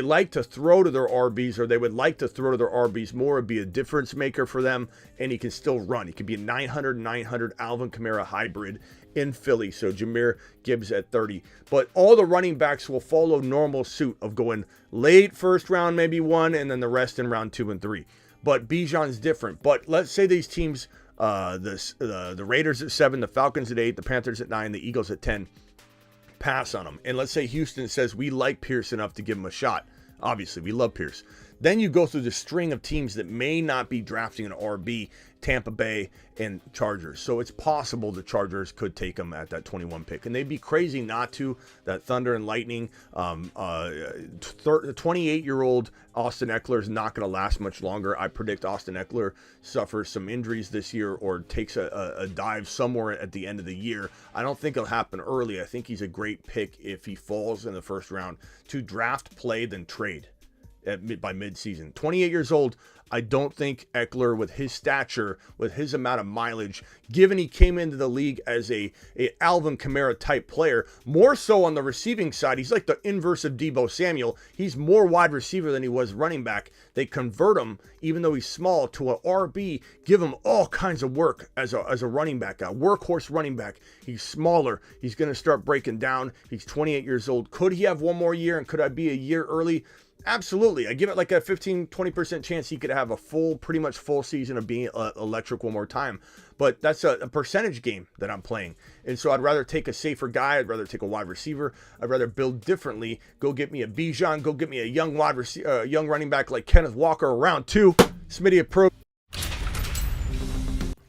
like to throw to their RBs, or they would like to throw to their RBs more. It'd be a difference maker for them, and he can still run. He could be a 900 Alvin Kamara hybrid in Philly. So Jahmyr Gibbs at 30. But all the running backs will follow normal suit of going late first round, maybe 1, and then the rest in round 2 and 3. But Bijan's different. But let's say these teams, the Raiders at 7, the Falcons at 8, the Panthers at 9, the Eagles at 10, pass on them. And let's say Houston says we like Pierce enough to give him a shot. Obviously, we love Pierce. Then you go through the string of teams that may not be drafting an RB, Tampa Bay and Chargers. So it's possible the Chargers could take him at that 21 pick. And they'd be crazy not to. That Thunder and Lightning, 28-year-old Austin Eckler is not going to last much longer. I predict Austin Eckler suffers some injuries this year or takes a dive somewhere at the end of the year. I don't think it'll happen early. I think he's a great pick if he falls in the first round to draft, play, then trade by mid-season. 28 years old. I don't think Eckler, with his stature, with his amount of mileage, given he came into the league as a Alvin Kamara type player, more so on the receiving side, he's like the inverse of Deebo Samuel. He's more wide receiver than he was running back. They convert him, even though he's small, to an RB, give him all kinds of work as a running back, a workhorse running back. He's smaller. He's going to start breaking down. He's 28 years old. Could he have one more year, and could I be a year early? Absolutely. I give it like a 15-20% chance he could have a pretty much full season of being electric one more time. But that's a percentage game that I'm playing. And so I'd rather take a safer guy. I'd rather take a wide receiver. I'd rather build differently. Go get me a Bijan. Go get me a young young running back like Kenneth Walker round 2. Smitty a pro.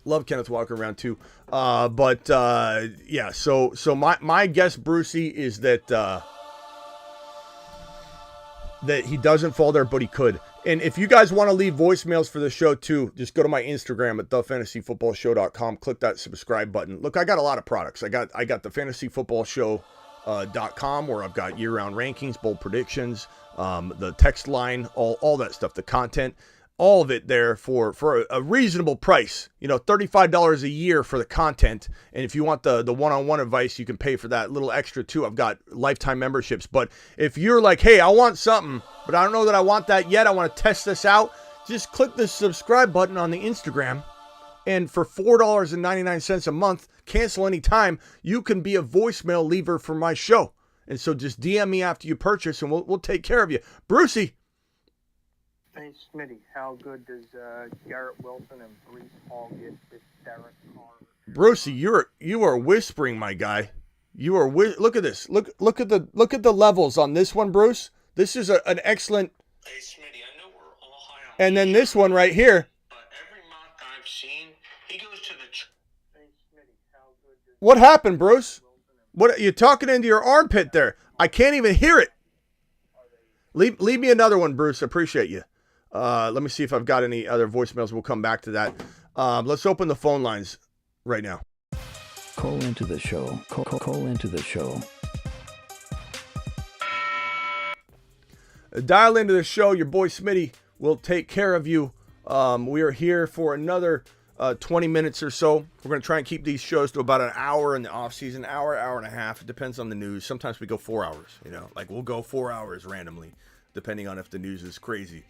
Love Kenneth Walker round 2. Yeah. So my guess, Brucey, is that he doesn't fall there, but he could. And if you guys want to leave voicemails for the show too, just go to my Instagram at thefantasyfootballshow.com. Click that subscribe button. Look, I got a lot of products. I got the fantasyfootballshow.com where I've got year-round rankings, bold predictions, the text line, all that stuff, the content. all of it there for a reasonable price. $35 a year for the content. And if you want the one-on-one advice, you can pay for that little extra too. I've got lifetime memberships. But if you're like, hey, I want something, but I don't know that I want that yet, I want to test this out, just click the subscribe button on the Instagram. And for $4.99 a month, cancel anytime, you can be a voicemail leaver for my show. And so just DM me after you purchase and we'll take care of you. Brucey. Hey, Smitty, how good does Garrett Wilson and Brees Hall get with Derek Carr? Brucey, you are whispering, my guy. You are look at this. Look at the levels on this one, Bruce. This is an excellent. Hey, Smitty, I know we're all high on. And then this one right here. But every mock I've seen, he goes to the. Hey, Smitty, how good does What happened, Bruce? What you're talking into your armpit there? I can't even hear it. Leave me another one, Bruce. I appreciate you. Let me see if I've got any other voicemails. We'll come back to that. Let's open the phone lines right now. Call into the show. Call into the show. Dial into the show. Your boy Smitty will take care of you. We are here for another 20 minutes or so. We're going to try and keep these shows to about an hour in the off season, hour and a half. It depends on the news. Sometimes we go 4 hours, like we'll go 4 hours randomly, depending on if the news is crazy.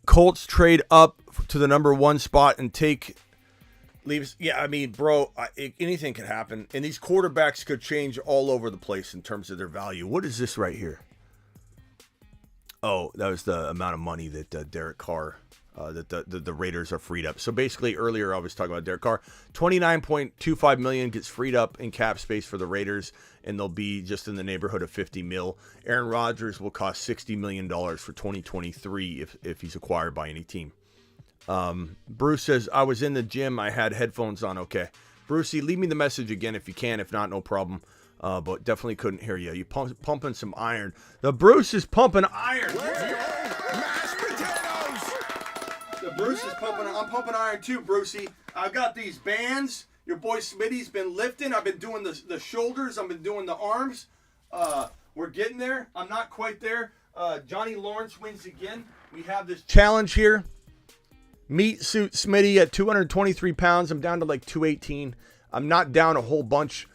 Colts trade up to the number 1 spot and leaves. Yeah, I mean, bro, anything could happen. And these quarterbacks could change all over the place in terms of their value. What is this right here? Oh, that was the amount of money that Derek Carr, that the Raiders are freed up. So basically, earlier I was talking about Derek Carr. $29.25 million gets freed up in cap space for the Raiders, and they'll be just in the neighborhood of $50 million. Aaron Rodgers will cost $60 million for 2023 if he's acquired by any team. Bruce says, I was in the gym. I had headphones on. Okay. Brucey, leave me the message again if you can. If not, no problem. But definitely couldn't hear you. You pumping some iron. The Bruce is pumping iron. Mashed potatoes! The Bruce is pumping. I'm pumping iron too, Brucey. I've got these bands. Your boy Smitty's been lifting. I've been doing the shoulders. I've been doing the arms. We're getting there. I'm not quite there. Johnny Lawrence wins again. We have this challenge here. Meat suit Smitty at 223 pounds. I'm down to like 218. I'm not down a whole bunch.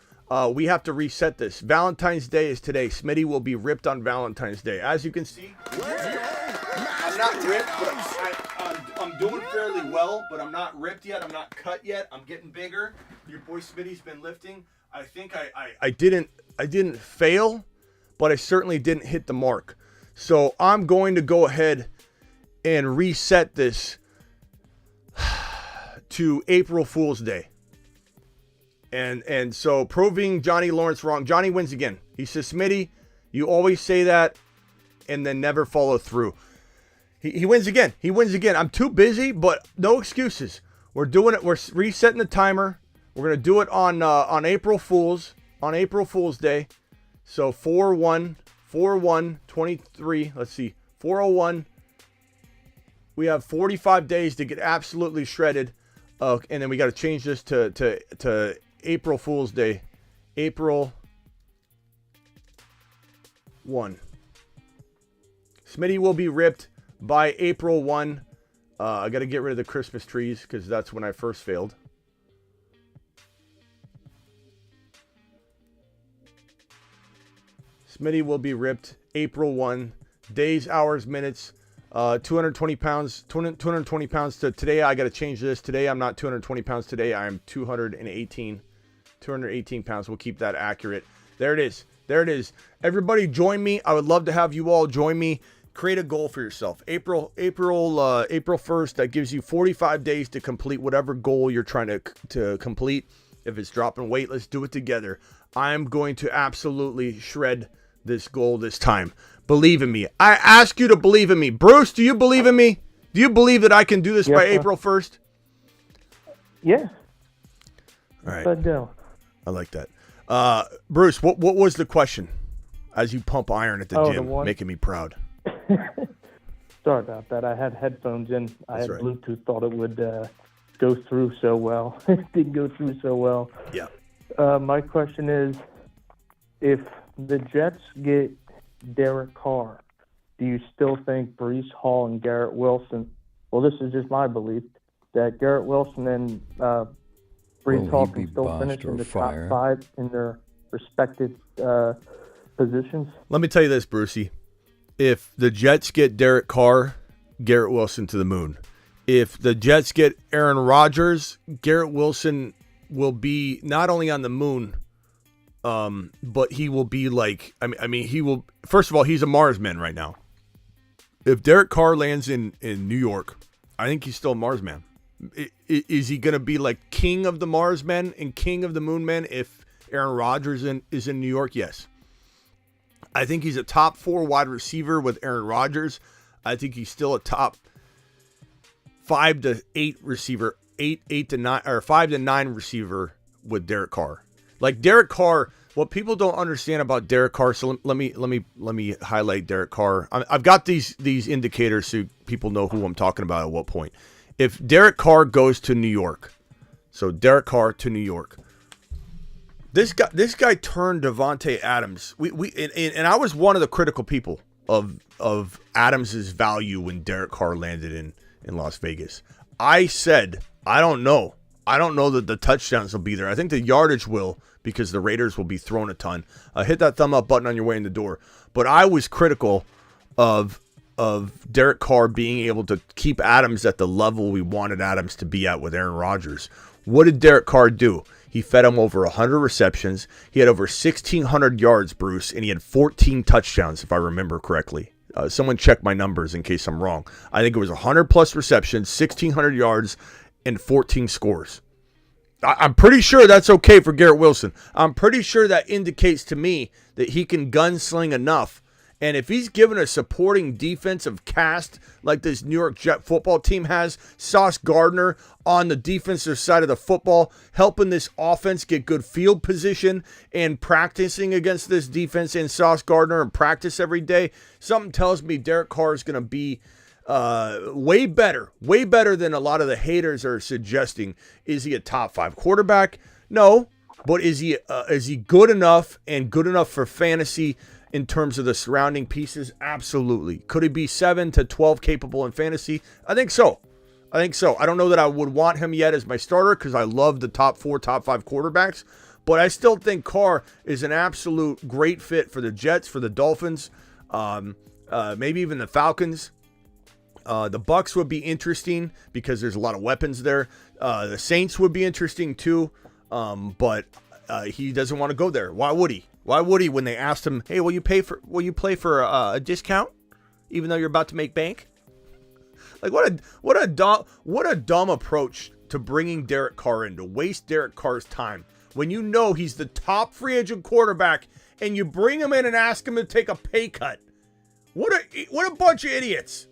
We have to reset this. Valentine's Day is today. Smitty will be ripped on Valentine's Day. As you can see, I'm not ripped, but I'm doing fairly well, but I'm not ripped yet. I'm not cut yet. I'm getting bigger. Your boy Smitty's been lifting. I think I didn't fail, but I certainly didn't hit the mark. So I'm going to go ahead and reset this to April Fool's Day. And so proving Johnny Lawrence wrong. Johnny wins again. He says, Smitty, you always say that and then never follow through. He wins again. He wins again. I'm too busy, but no excuses. We're doing it. We're resetting the timer. We're going to do it on April Fool's. On April Fool's Day. So 4/1/23. Let's see. 4/01. We have 45 days to get absolutely shredded. And then we got to change this to April Fool's Day. April 1. Smitty will be ripped by April 1. I got to get rid of the Christmas trees because that's when I first failed. Smitty will be ripped April 1. Days, hours, minutes. 220 pounds. 220 pounds to today. I got to change this. Today I'm not 220 pounds. Today I am 218 pounds. We'll keep that accurate. There it is. There it is. Everybody join me. I would love to have you all join me. Create a goal for yourself. April 1st. That gives you 45 days to complete whatever goal you're trying to complete. If it's dropping weight, let's do it together. I'm going to absolutely shred this goal this time. Believe in me. I ask you to believe in me. Bruce, do you believe in me? Do you believe that I can do this by April 1st? Yeah. All right. Let's go. I like that. Bruce, what was the question as you pump iron at the gym, making me proud? Sorry about that. I had headphones in. I had right. Bluetooth, thought it would go through so well. It didn't go through so well. Yeah. My question is, if the Jets get Derek Carr, do you still think Breece Hall and Garrett Wilson? Well, this is just my belief that Garrett Wilson and Breece Hall can still finish in the top 5 in their respective positions. Let me tell you this, Brucey. If the Jets get Derek Carr, Garrett Wilson to the moon. If the Jets get Aaron Rodgers, Garrett Wilson will be not only on the moon, but he will be like, I mean, he will, first of all, he's a Marsman right now. If Derek Carr lands in New York, I think he's still a Marsman. Is he going to be like king of the Marsmen and king of the Moonmen if Aaron Rodgers is in New York? Yes. I think he's a top 4 wide receiver with Aaron Rodgers. I think he's still a top 5 to 8 receiver, 8 to 9, or 5 to 9 receiver with Derek Carr. Like Derek Carr, what people don't understand about Derek Carr. So let me highlight Derek Carr. I've got these indicators so people know who I'm talking about at what point. If Derek Carr goes to New York, so Derek Carr to New York, this guy turned Devontae Adams. And I was one of the critical people of Adams's value when Derek Carr landed in Las Vegas. I said, I don't know that the touchdowns will be there. I think the yardage will, because the Raiders will be throwing a ton. Hit that thumb up button on your way in the door. But I was critical of Derek Carr being able to keep Adams at the level we wanted Adams to be at with Aaron Rodgers. What did Derek Carr do? He fed him over 100 receptions. He had over 1,600 yards, Bruce, and he had 14 touchdowns, if I remember correctly. Someone check my numbers in case I'm wrong. I think it was 100-plus receptions, 1,600 yards, and 14 scores. I'm pretty sure that's okay for Garrett Wilson. I'm pretty sure that indicates to me that he can gunsling enough. And if he's given a supporting defensive cast like this New York Jet football team has, Sauce Gardner on the defensive side of the football, helping this offense get good field position and practicing against this defense and Sauce Gardner and practice every day, something tells me Derek Carr is going to be way better than a lot of the haters are suggesting. Is he a top 5 quarterback? No, but is he good enough and good enough for fantasy in terms of the surrounding pieces? Absolutely. Could he be 7 to 12 capable in fantasy? I think so. I don't know that I would want him yet as my starter because I love the top 4, top 5 quarterbacks, but I still think Carr is an absolute great fit for the Jets, for the Dolphins, maybe even the Falcons. The Bucks would be interesting because there's a lot of weapons there. The Saints would be interesting too, but he doesn't want to go there. Why would he? Why would he when they asked him, "Hey, will you play for a discount, even though you're about to make bank?" Like what a dumb approach to bringing Derek Carr in, to waste Derek Carr's time when you know he's the top free agent quarterback and you bring him in and ask him to take a pay cut. What a bunch of idiots.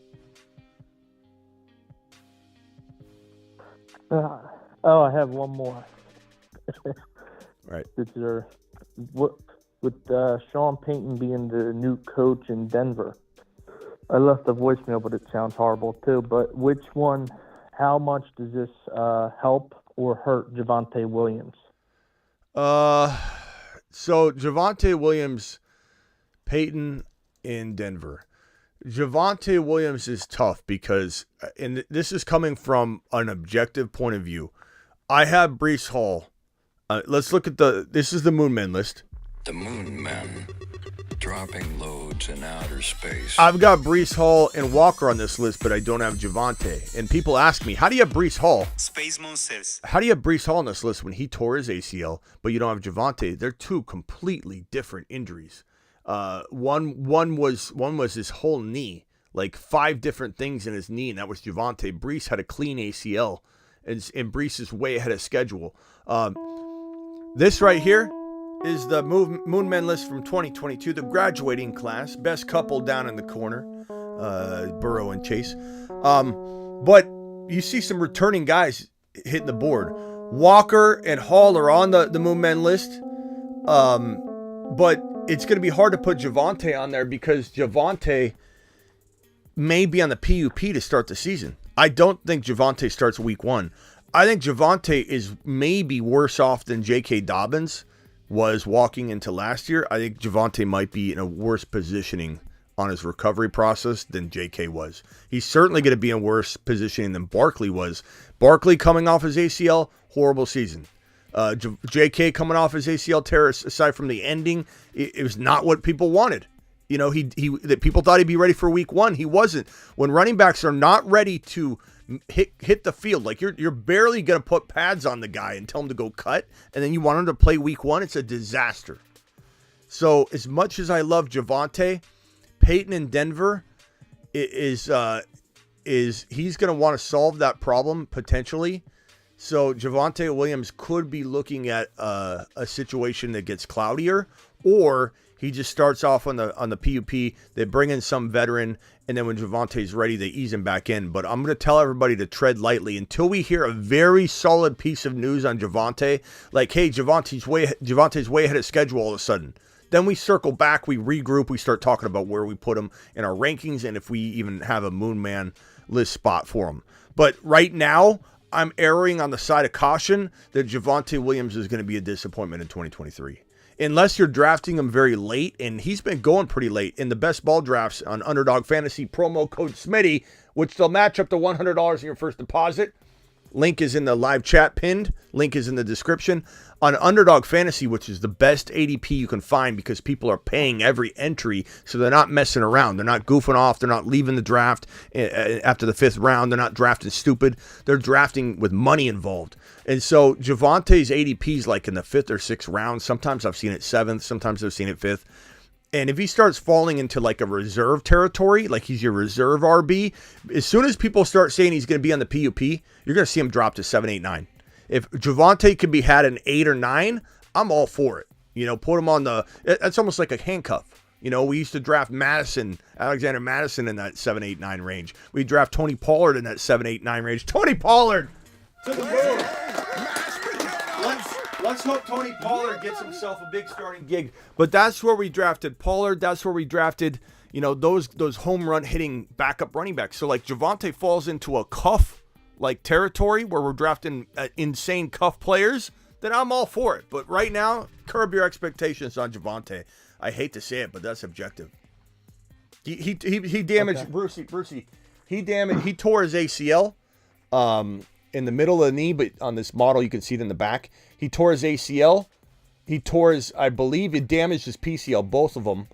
I have one more. Right. With Sean Payton being the new coach in Denver. I left a voicemail, but it sounds horrible too. But which one, how much does this help or hurt Javonte Williams? So Javonte Williams, Peyton in Denver. Javonte Williams is tough because, and this is coming from an objective point of view. I have Breece Hall. Let's look at this is the Moonmen list. The Moonmen, dropping loads in outer space. I've got Breece Hall and Walker on this list, but I don't have Javonte. And people ask me, how do you have Breece Hall? Space Monsters. How do you have Breece Hall on this list when he tore his ACL, but you don't have Javonte? They're two completely different injuries. One was his whole knee, like 5 different things in his knee, and that was Javonte. Breece had a clean ACL, and Breece is way ahead of schedule. This right here is the Moonmen list from 2022, the graduating class, best couple down in the corner, Burrow and Chase. But you see some returning guys hitting the board. Walker and Hall are on the Moonmen list, but it's going to be hard to put Javonte on there because Javonte may be on the PUP to start the season. I don't think Javonte starts week 1. I think Javonte is maybe worse off than J.K. Dobbins was walking into last year. I think Javonte might be in a worse positioning on his recovery process than J.K. was. He's certainly going to be in worse positioning than Barkley was. Barkley coming off his ACL, horrible season. J.K. coming off his ACL tear, aside from the ending, it was not what people wanted. You know, that people thought he'd be ready for week 1. He wasn't. When running backs are not ready to hit the field, like you're barely going to put pads on the guy and tell him to go cut, and then you want him to play week 1, it's a disaster. So as much as I love Javonte, Peyton in Denver is he's going to want to solve that problem potentially. So Javonte Williams could be looking at a situation that gets cloudier, or he just starts off on the PUP. They bring in some veteran, and then when Javonte's ready, they ease him back in. But I'm going to tell everybody to tread lightly until we hear a very solid piece of news on Javonte. Like, hey, Javonte's way ahead of schedule all of a sudden. Then we circle back, we regroup, we start talking about where we put him in our rankings and if we even have a Moon Man list spot for him. But right now, I'm erring on the side of caution that Javonte Williams is going to be a disappointment in 2023. Unless you're drafting him very late, and he's been going pretty late in the best ball drafts on Underdog Fantasy, promo code Smitty, which they'll match up to $100 in your first deposit. Link is in the live chat pinned. Link is in the description. On Underdog Fantasy, which is the best ADP you can find because people are paying every entry, so they're not messing around. They're not goofing off. They're not leaving the draft after the 5th round. They're not drafting stupid. They're drafting with money involved. And so Javonte's ADP is like in the 5th or 6th round. Sometimes I've seen it 7th. Sometimes I've seen it 5th. And if he starts falling into like a reserve territory, like he's your reserve RB, as soon as people start saying he's going to be on the PUP, you're going to see him drop to 7, 8, 9. If Javonte could be had an 8 or 9, I'm all for it. You know, put him on that's almost like a handcuff. You know, we used to draft Alexander Madison in that 7, 8, 9 range. We draft Tony Pollard in that 7, 8, 9 range. Tony Pollard to the moon. Let's hope Tony Pollard gets himself a big starting gig. But that's where we drafted Pollard. That's where we drafted, you know, those home run hitting backup running backs. So like Javonte falls into a cuff like territory where we're drafting insane cuff players, then I'm all for it. But right now, curb your expectations on Javonte. I hate to say it, but that's objective. He damaged Brucey. He tore his ACL in the middle of the knee, but on this model you can see it in the back. He tore his ACL. I believe it damaged his PCL, both of them,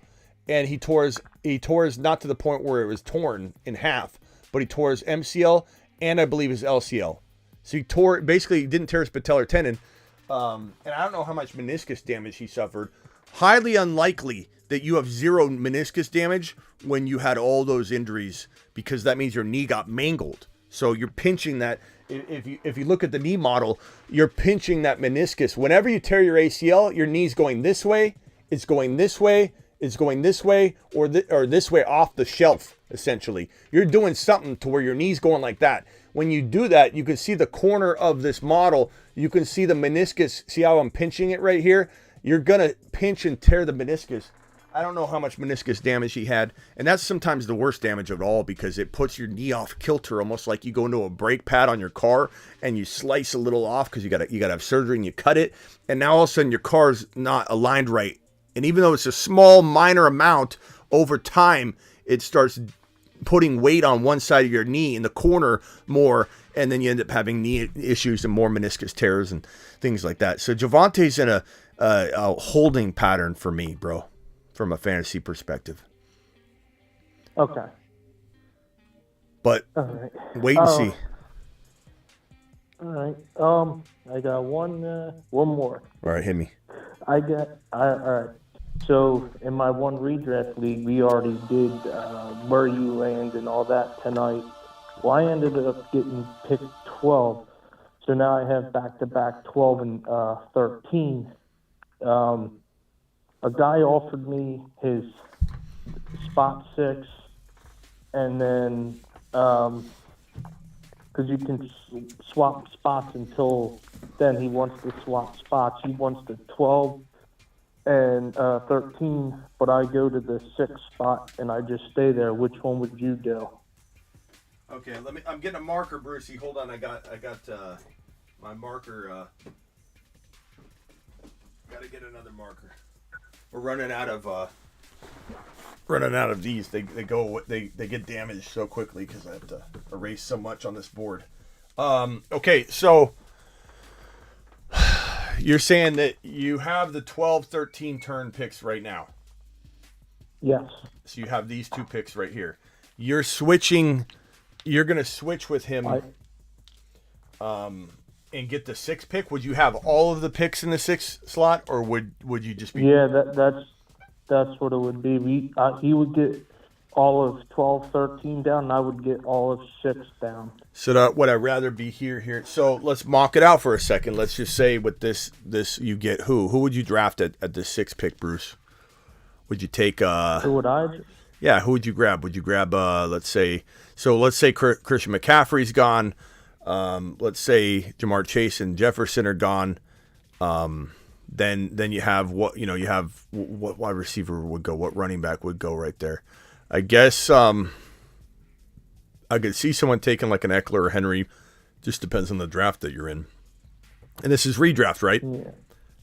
and he tore his not to the point where it was torn in half, but he tore his MCL and I believe his LCL. So he didn't tear his patellar tendon, and I don't know how much meniscus damage he suffered. Highly unlikely that you have 0 meniscus damage when you had all those injuries, because that means your knee got mangled. So you're pinching that. If you look at the knee model, you're pinching that meniscus. Whenever you tear your ACL, your knee's going this way, it's going this way, it's going this way, or this way off the shelf, essentially. You're doing something to where your knee's going like that. When you do that, you can see the corner of this model. You can see the meniscus. See how I'm pinching it right here? You're going to pinch and tear the meniscus. I don't know how much meniscus damage he had, and that's sometimes the worst damage of all because it puts your knee off kilter, almost like you go into a brake pad on your car and you slice a little off because you got to have surgery and you cut it, and now all of a sudden your car's not aligned right. And even though it's a small, minor amount, over time it starts putting weight on one side of your knee in the corner more, and then you end up having knee issues and more meniscus tears and things like that. So Javonte's in a holding pattern for me, bro, from a fantasy perspective. Okay. But all right. Wait and see. All right. I got one more. All right, hit me. All right. So in my one redraft league, we already did where you land and all that tonight. Well, I ended up getting picked 12. So now I have back-to-back 12 and 13. A guy offered me his spot 6, and then because you can swap spots until then, he wants to swap spots. He wants the 12 and 13, but I go to the 6th spot and I just stay there. Which one would you do? Okay, I'm getting a marker, Brucey. Hold on, I got my marker. Got to get another marker. We're running out of running out of these. They get damaged so quickly because I have to erase so much on this board. Okay, so you're saying that you have the 12, 13 turn picks right now. Yes. So you have these 2 picks right here. You're switching. You're going to switch with him and get the 6th pick. Would you have all of the picks in the 6th slot, or would you just be? Yeah, that's what it would be. He would get all of 12, 13 down, and I would get all of 6 down. So would I rather be here? So let's mock it out for a second. Let's just say with this you get who? Who would you draft at the 6th pick, Bruce? Would you take Who would I? Yeah, who would you grab? Would you grab let's say Christian McCaffrey's gone. Let's say Jamar Chase and Jefferson are gone. Then you have what wide receiver would go, what running back would go right there. I guess I could see someone taking like an Eckler or Henry. Just depends on the draft that you're in. And this is redraft, right? Yeah.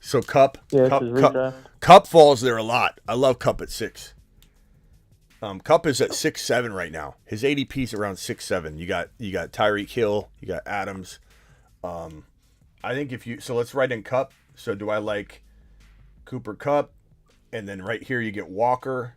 So Cup, Yeah, Cup falls there a lot. I love Cup at 6. Cup is at 6'7" right now. His ADP is around 6'7". You got Tyreek Hill, you got Adams. I think let's write in Cup. So do I like Cooper Kupp? And then right here you get Walker.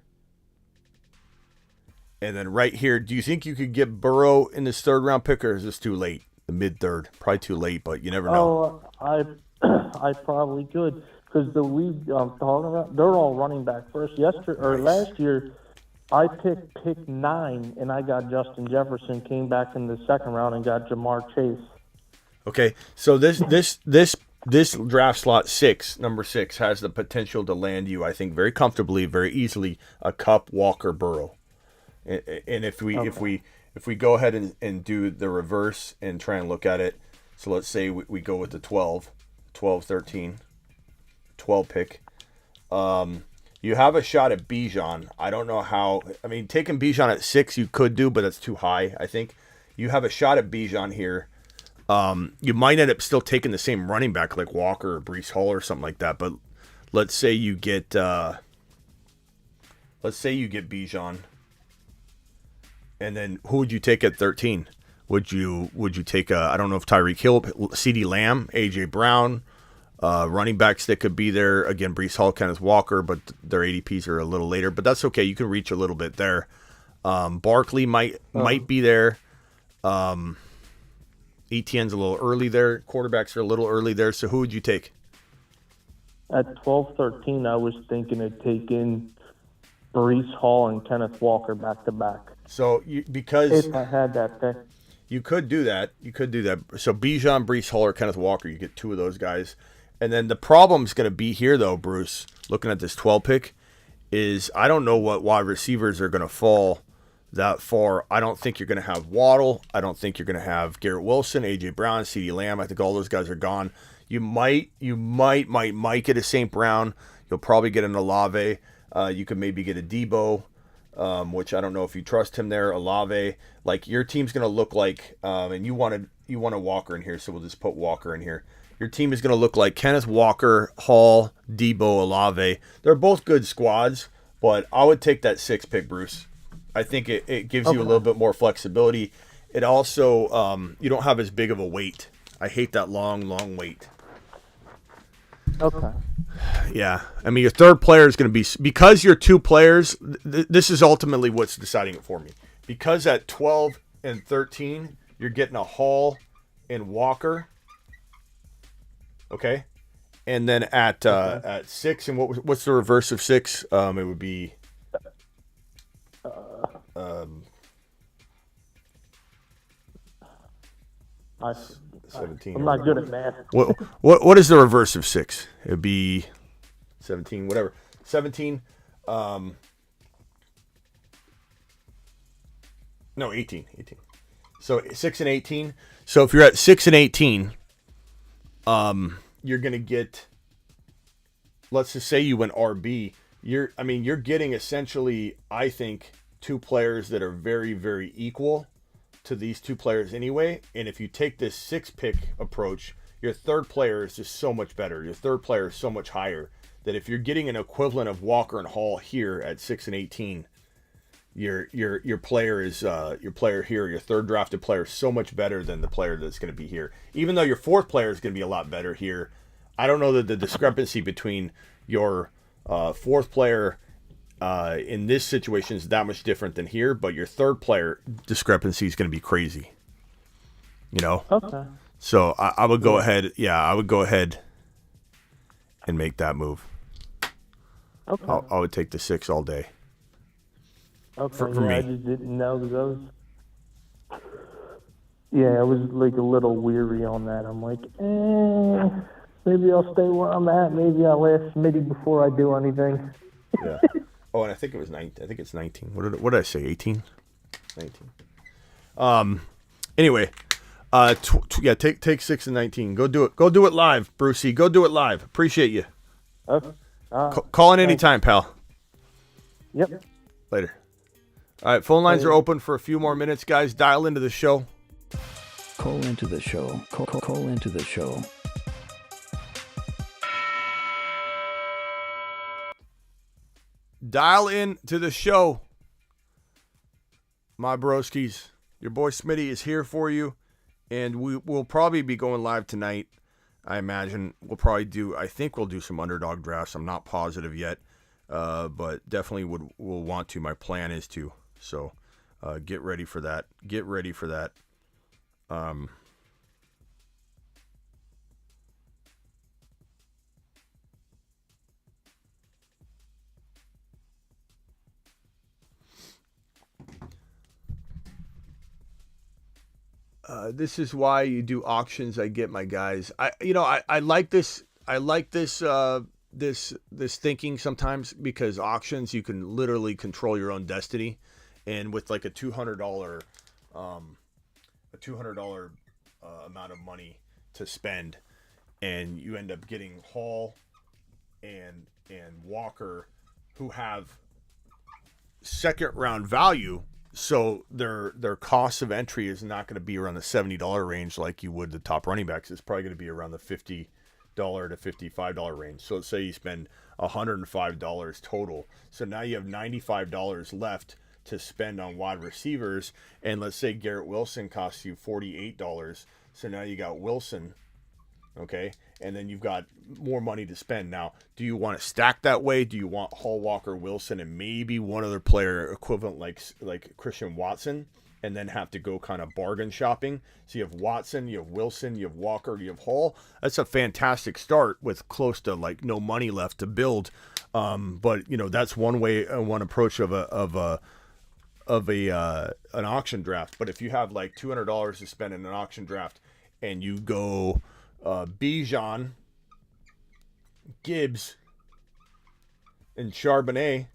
And then right here, do you think you could get Burrow in this 3rd round pick, or is this too late? The mid-3rd, probably too late, but you never know. I probably could, because the league I'm talking about, they're all running back first. Last year, I picked 9, and I got Justin Jefferson. Came back in the 2nd round and got Jamar Chase. Okay, so this draft slot 6, number 6, has the potential to land you, I think, very comfortably, very easily, a Kupp, Walker, Burrow. And if we go ahead and do the reverse and try and look at it, so let's say we go with the 12, 13, 12 pick. You have a shot at Bijan. I don't know how. I mean, taking Bijan at 6 you could do, but that's too high, I think. You have a shot at Bijan here. You might end up still taking the same running back like Walker or Breece Hall or something like that. But let's say you get Bijan, and then who would you take at 13? Would you take I don't know if Tyreek Hill, CeeDee Lamb, AJ Brown, running backs that could be there again? Breece Hall, Kenneth Walker, but their ADPs are a little later. But that's okay. You can reach a little bit there. Barkley might be there. ETN's a little early there. Quarterbacks are a little early there. So who would you take? At 12, 13, I was thinking of taking Breece Hall and Kenneth Walker back to back. So because if I had that pick. You could do that. So Bijan, Breece Hall, or Kenneth Walker, you get 2 of those guys. And then the problem's going to be here, though, Bruce, looking at this 12 pick, is I don't know what wide receivers are going to fall that far. I don't think you're going to have Waddle. I don't think you're going to have Garrett Wilson, A.J. Brown, CeeDee Lamb. I think all those guys are gone. You might get a St. Brown. You'll probably get an Olave. You could maybe get a Debo, which I don't know if you trust him there. Olave. Like, your team's going to look like, and you want a Walker in here, so we'll just put Walker in here. Your team is going to look like Kenneth Walker, Hall, Debo, Olave. They're both good squads, but I would take that 6 pick, Bruce. I think it gives you a little bit more flexibility. It also, you don't have as big of a wait. I hate that long wait. Okay. Yeah. I mean, your 3rd player is going to be, because you're 2 players, this is ultimately what's deciding it for me. Because at 12 and 13, you're getting a Hall and Walker. Okay. And then at 6, and what's the reverse of 6? It would be 17. I'm not good at math. What is the reverse of 6? It'd be 17, whatever. 17. No, 18. So 6 and 18. So if you're at 6 and 18, you're gonna get. Let's just say you went RB. You're getting essentially, I think, 2 players that are very, very equal to these 2 players anyway. And if you take this 6 pick approach, your 3rd player is just so much better. Your 3rd player is so much higher that if you're getting an equivalent of Walker and Hall here at 6 and 18, your player is your player here, your third drafted player is so much better than the player that's going to be here. Even though your fourth player is going to be a lot better here, I don't know that the discrepancy between your fourth player in this situation is that much different than here, but your third player discrepancy is going to be crazy. You know? Okay. So I would go ahead. Yeah, I would go ahead and make that move. Okay. I would take the 6 all day. Okay. For yeah, me. I just didn't know because I was like a little weary on that. I'm like, maybe I'll stay where I'm at. Maybe I'll ask Smitty before I do anything. Yeah. Oh, and I think it was 19. I think it's 19. What did I say? 18? 19. Anyway, take 6 and 19. Go do it. Go do it live, Brucey. Go do it live. Appreciate you. Okay. Call in anytime, pal. Yep. Later. All right, phone lines are open for a few more minutes, guys. Dial into the show. Call into the show. Call into the show. Dial in to the show, my broskies. Your boy Smitty is here for you, and we'll probably be going live tonight. I imagine I think we'll do some underdog drafts. I'm not positive yet, but definitely will want to. My plan is to. So get ready for that. Get ready for that. This is why you do auctions. I get my guys. I like this. I like this this thinking sometimes, because auctions you can literally control your own destiny, and with like a $200 amount of money to spend, and you end up getting Hall and Walker, who have second round value. So their cost of entry is not going to be around the $70 range like you would the top running backs. It's probably going to be around the $50 to $55 range. So let's say you spend $105 total. So now you have $95 left to spend on wide receivers. And let's say Garrett Wilson costs you $48. So now you got Wilson, okay? And then you've got more money to spend. Now, do you want to stack that way? Do you want Hall, Walker, Wilson, and maybe one other player equivalent like Christian Watson, and then have to go kind of bargain shopping? So you have Watson, you have Wilson, you have Walker, you have Hall. That's a fantastic start with close to like no money left to build. But that's one way, one approach of an auction draft. But if you have like $200 to spend in an auction draft, and you go Bijan, Gibbs, and Charbonnet,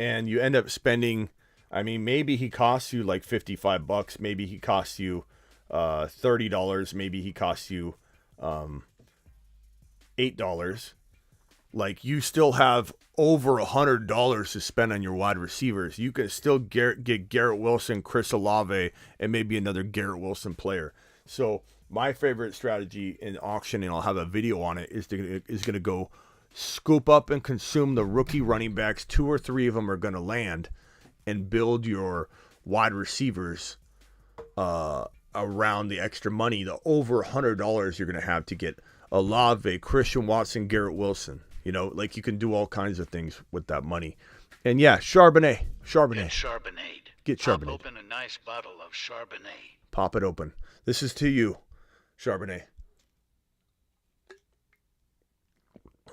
and you end up spending, maybe he costs you like $55, maybe he costs you $30, maybe he costs you $8. Like, you still have over $100 to spend on your wide receivers. You can still get Garrett Wilson, Chris Olave, and maybe another Garrett Wilson player. So my favorite strategy in auction, and I'll have a video on it, is going to go scoop up and consume the rookie running backs. 2 or 3 of them are going to land, and build your wide receivers around the extra money, the over $100 you're going to have to get Olave, Christian Watson, Garrett Wilson. Like, you can do all kinds of things with that money. And yeah, Charbonnet. Get Charbonnet. Pop open a nice bottle of Charbonnet. Pop it open. This is to you, Charbonnet.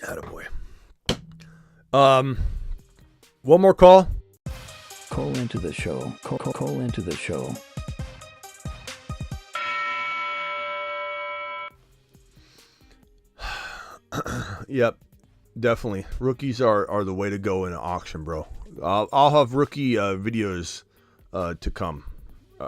Attaboy. One more call. Call into the show. Call into the show. Yep, definitely. Rookies are the way to go in an auction, bro. I'll have rookie videos to come.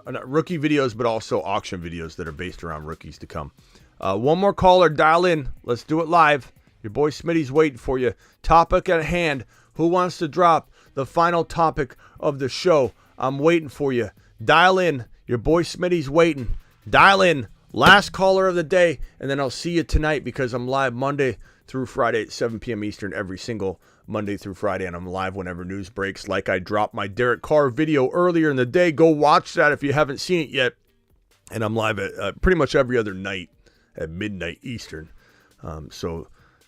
Not rookie videos, but also auction videos that are based around rookies to come. One more caller, dial in. Let's do it live. Your boy Smitty's waiting for you. Topic at hand. Who wants to drop the final topic of the show? I'm waiting for you. Dial in. Your boy Smitty's waiting. Dial in Last caller of the day, and then I'll see you tonight because I'm live Monday through Friday at 7 p.m. Eastern every single Monday through Friday, and I'm live whenever news breaks. Like I dropped my Derek Carr video earlier in the day. Go watch that if you haven't seen it yet. And I'm live at pretty much every other night at midnight Eastern. So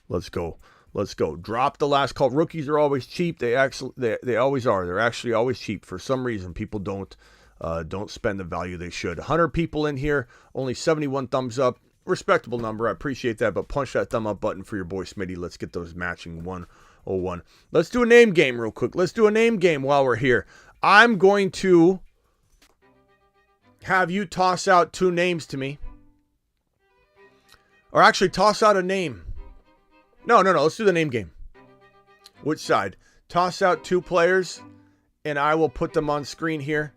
let's go. Let's go. Drop the last call. Rookies are always cheap. They always are. They're actually always cheap. For some reason, people don't spend the value they should. 100 people in here, only 71 thumbs up. Respectable number. I appreciate that, but punch that thumb up button for your boy Smitty. Let's get those matching 101. Let's do a name game real quick. Let's do a name game while we're here. I'm going to have you toss out 2 names to me. Or actually, toss out a name. No. Let's do the name game. Which side? Toss out 2 players, and I will put them on screen here,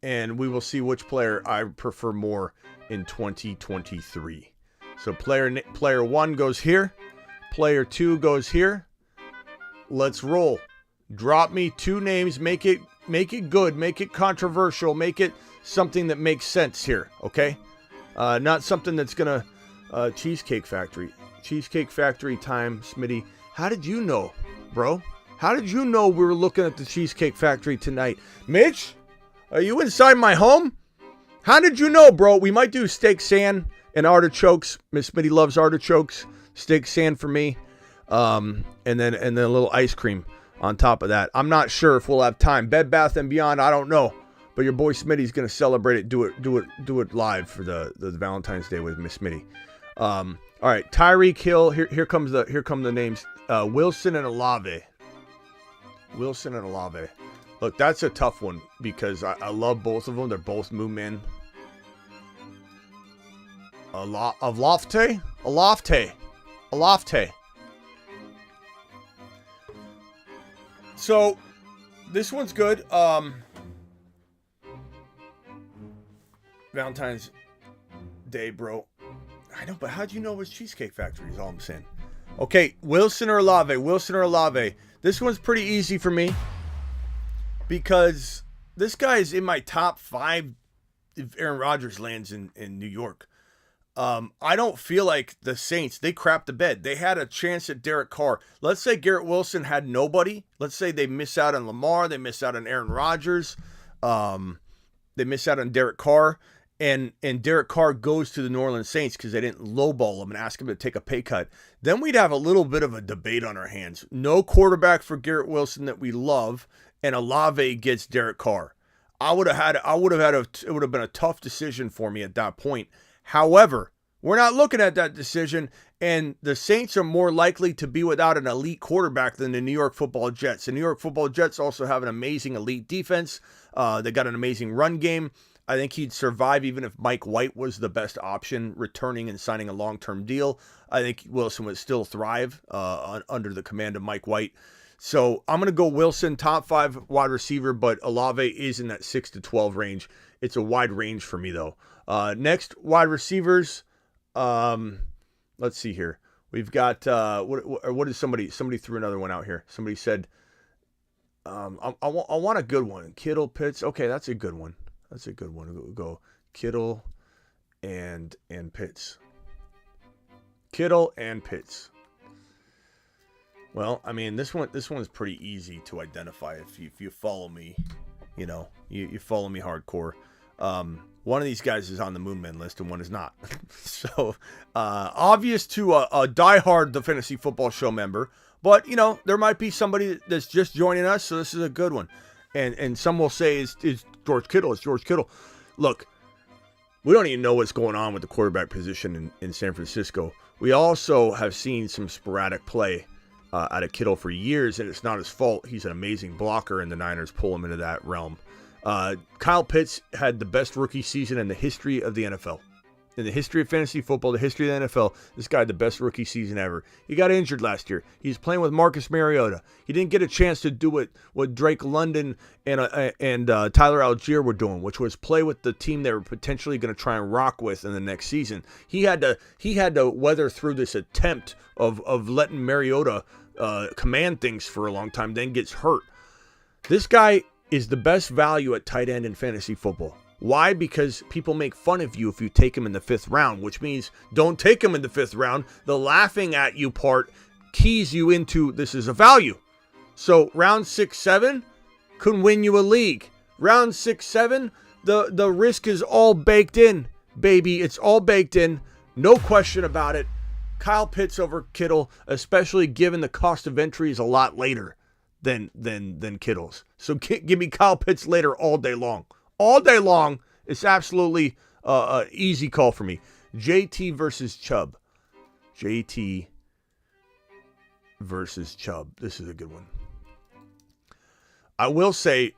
and we will see which player I prefer more in 2023. So player 1 goes here. Player 2 goes here. Let's roll. Drop me 2 names. Make it good. Make it controversial. Make it something that makes sense here. Okay? Not something that's gonna Cheesecake Factory. Cheesecake Factory time, Smitty. How did you know, bro? How did you know we were looking at the Cheesecake Factory tonight? Mitch, are you inside my home? How did you know, bro? We might do steak sand and artichokes. Miss Smitty loves artichokes. Steak sand for me. And then a little ice cream on top of that. I'm not sure if we'll have time. Bed Bath & Beyond, I don't know. But your boy Smitty's gonna celebrate it. Do it live for the Valentine's Day with Miss Smitty. All right, Tyreek Hill. Here come the names. Wilson and Olave. Wilson and Olave. Look, that's a tough one because I love both of them. They're both Moon Man. Olafte. So this one's good. Valentine's Day, bro. I know, but how'd you know it was Cheesecake Factory is all I'm saying. Okay, Wilson or Olave. Wilson or Olave. This one's pretty easy for me because this guy is in my top 5 if Aaron Rodgers lands in New York. I don't feel like the Saints, they crapped the bed. They had a chance at Derek Carr. Let's say Garrett Wilson had nobody. Let's say they miss out on Lamar. They miss out on Aaron Rodgers. They miss out on Derek Carr. And Derek Carr goes to the New Orleans Saints because they didn't lowball him and ask him to take a pay cut. Then we'd have a little bit of a debate on our hands. No quarterback for Garrett Wilson that we love, and Olave gets Derek Carr. It would have been a tough decision for me at that point. However, we're not looking at that decision, and the Saints are more likely to be without an elite quarterback than the New York Football Jets. The New York Football Jets also have an amazing elite defense. They got an amazing run game. I think he'd survive even if Mike White was the best option, returning and signing a long-term deal. I think Wilson would still thrive under the command of Mike White. So I'm going to go Wilson, top 5 wide receiver, but Olave is in that 6 to 12 range. It's a wide range for me, though. Next, wide receivers. Let's see here. We've got, what is somebody threw another one out here. Somebody said, I want a good one. Kittle, Pitts. Okay, that's a good one. That's a good one. We'll go Kittle and Pitts. Kittle and Pitts. Well, I mean, this one's pretty easy to identify if you follow me. You know, you follow me hardcore. One of these guys is on the Moon Men list and one is not. So, obvious to a diehard The Fantasy Football Show member. But, you know, there might be somebody that's just joining us, so this is a good one. And some will say it's George Kittle. It's George Kittle. Look, we don't even know what's going on with the quarterback position in San Francisco. We also have seen some sporadic play out of Kittle for years, and it's not his fault. He's an amazing blocker, and the Niners pull him into that realm. Kyle Pitts had the best rookie season in the history of the NFL. In the history of fantasy football, the history of the NFL, this guy had the best rookie season ever. He got injured last year. He's playing with Marcus Mariota. He didn't get a chance to do what Drake London and Tyler Algier were doing, which was play with the team they were potentially going to try and rock with in the next season. He had to weather through this attempt of letting Mariota command things for a long time, then gets hurt. This guy is the best value at tight end in fantasy football. Why? Because people make fun of you if you take him in the 5th round, which means don't take him in the 5th round. The laughing at you part keys you into this is a value. So round 6, 7 could win you a league. Round 6, 7, the risk is all baked in, baby. It's all baked in. No question about it. Kyle Pitts over Kittle, especially given the cost of entry is a lot later than Kittle's. So give me Kyle Pitts later all day long. All day long. It's absolutely an easy call for me. JT versus Chubb. JT versus Chubb. This is a good one. I will say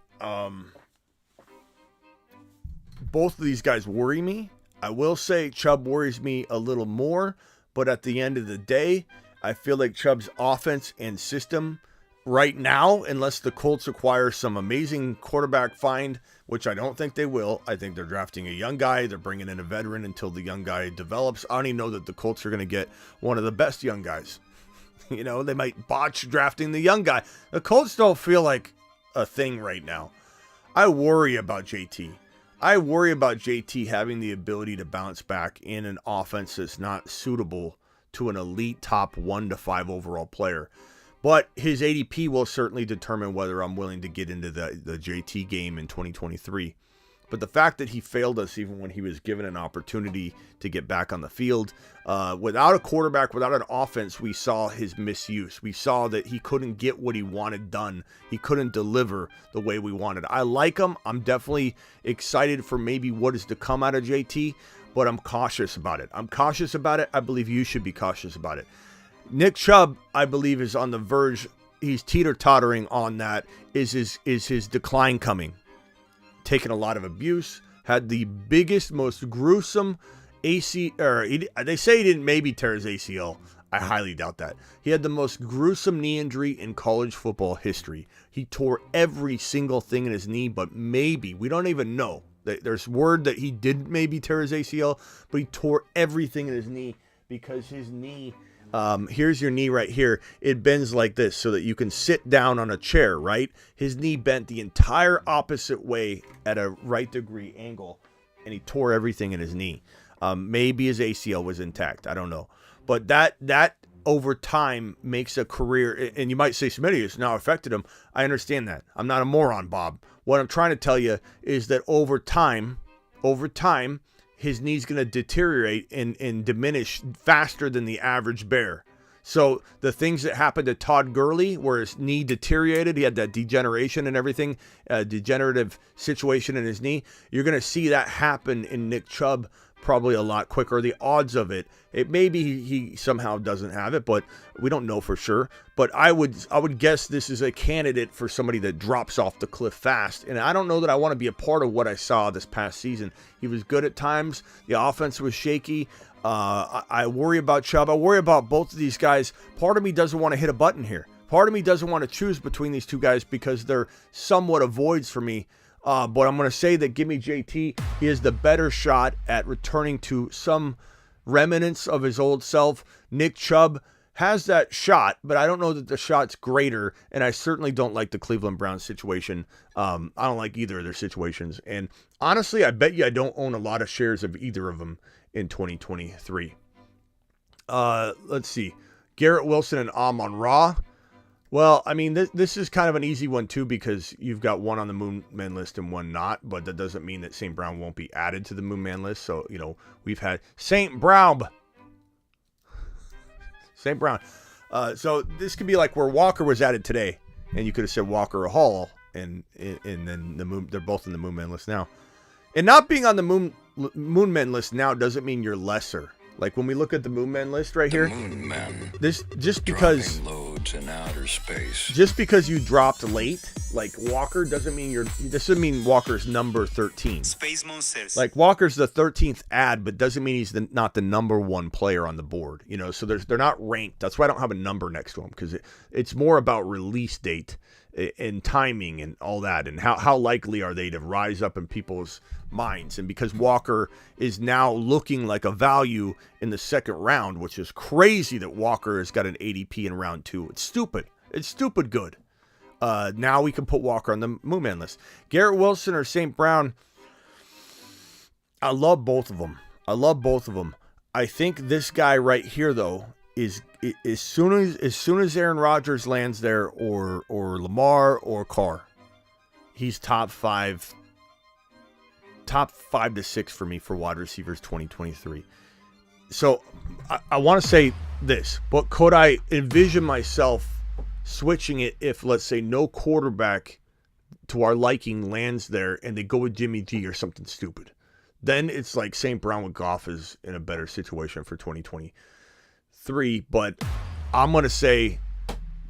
both of these guys worry me. I will say Chubb worries me a little more, but at the end of the day, I feel like Chubb's offense and system right now, unless the Colts acquire some amazing quarterback find, which I don't think they will. I think they're drafting a young guy. They're bringing in a veteran until the young guy develops. I don't even know that the Colts are going to get one of the best young guys. You know, they might botch drafting the young guy. The Colts don't feel like a thing right now. I worry about JT. I worry about JT having the ability to bounce back in an offense that's not suitable to an elite top 1 to 5 overall player. But his ADP will certainly determine whether I'm willing to get into the JT game in 2023. But the fact that he failed us even when he was given an opportunity to get back on the field, without a quarterback, without an offense, we saw his misuse. We saw that he couldn't get what he wanted done. He couldn't deliver the way we wanted. I like him. I'm definitely excited for maybe what is to come out of JT, but I'm cautious about it. I believe you should be cautious about it. Nick Chubb, I believe, is on the verge. He's teeter-tottering on that. Is his decline coming? Taken a lot of abuse, had the biggest, most gruesome they say he didn't maybe tear his ACL. I highly doubt that. He had the most gruesome knee injury in college football history. He tore every single thing in his knee, but maybe, we don't even know. There's word that he didn't maybe tear his ACL, but he tore everything in his knee because his knee, here's your knee right here. It bends like this so that you can sit down on a chair, right? His knee bent the entire opposite way at a right degree angle, and he tore everything in his knee. Maybe his ACL was intact. I don't know. But that over time makes a career, and you might say Smitty has now affected him. I understand that. I'm not a moron, Bob. What I'm trying to tell you is that over time, his knee's going to deteriorate and diminish faster than the average bear. So the things that happened to Todd Gurley, where his knee deteriorated, he had that degeneration and everything, degenerative situation in his knee, you're going to see that happen in Nick Chubb probably a lot quicker. The odds of it maybe he somehow doesn't have it, but we don't know for sure. But I would guess this is a candidate for somebody that drops off the cliff fast. And I don't know that I want to be a part of what I saw this past season. He was good at times. The offense was shaky. I worry about Chubb. I worry about both of these guys. Part of me doesn't want to hit a button here. Part of me doesn't want to choose between these two guys because they're somewhat avoids for me. But I'm going to say that give me JT. He has the better shot at returning to some remnants of his old self. Nick Chubb has that shot, but I don't know that the shot's greater, and I certainly don't like the Cleveland Browns situation. I don't like either of their situations. And honestly, I bet you I don't own a lot of shares of either of them in 2023. Let's see. Garrett Wilson and Amon-Ra. Well, I mean, this is kind of an easy one, too, because you've got one on the Moon Man list and one not, but that doesn't mean that St. Brown won't be added to the Moon Man list. So, you know, we've had St. Brown. So this could be like where Walker was added today, and you could have said Walker or Hall, and then the Moon, they're both in the Moon Man list now. And not being on the Moon Man list now doesn't mean you're lesser. Like when we look at the Moon Man list right here, this just because loads in outer space. Just because you dropped late, like Walker, doesn't mean Walker's number 13. Like Walker's the 13th ad, but doesn't mean he's not the number one player on the board. You know, so they're not ranked. That's why I don't have a number next to him, because it's more about release date and timing and all that, and how likely are they to rise up in people's minds. And because Walker is now looking like a value in the second round, which is crazy that Walker has got an ADP in round 2. It's stupid good. Now we can put Walker on the Moon Man list. Garrett Wilson or St. Brown. I love both of them. I think this guy right here, though, is as soon as Aaron Rodgers lands there, or Lamar or Carr, he's top five to six for me for wide receivers 2023. So I want to say this, but could I envision myself switching it if, let's say, no quarterback to our liking lands there and they go with Jimmy G or something stupid? Then it's like St. Brown with Goff is in a better situation for 2023. But I'm going to say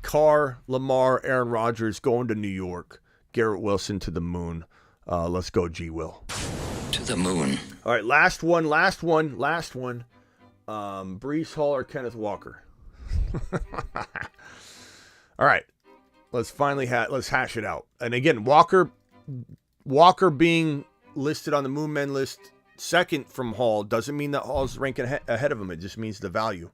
Carr, Lamar, Aaron Rodgers going to New York, Garrett Wilson to the moon. Let's go, G. Will. To the moon. All right, last one. Breece Hall or Kenneth Walker? All right, let's finally let's hash it out. And again, Walker being listed on the Moon Men list second from Hall doesn't mean that Hall's ranking ahead of him. It just means the value.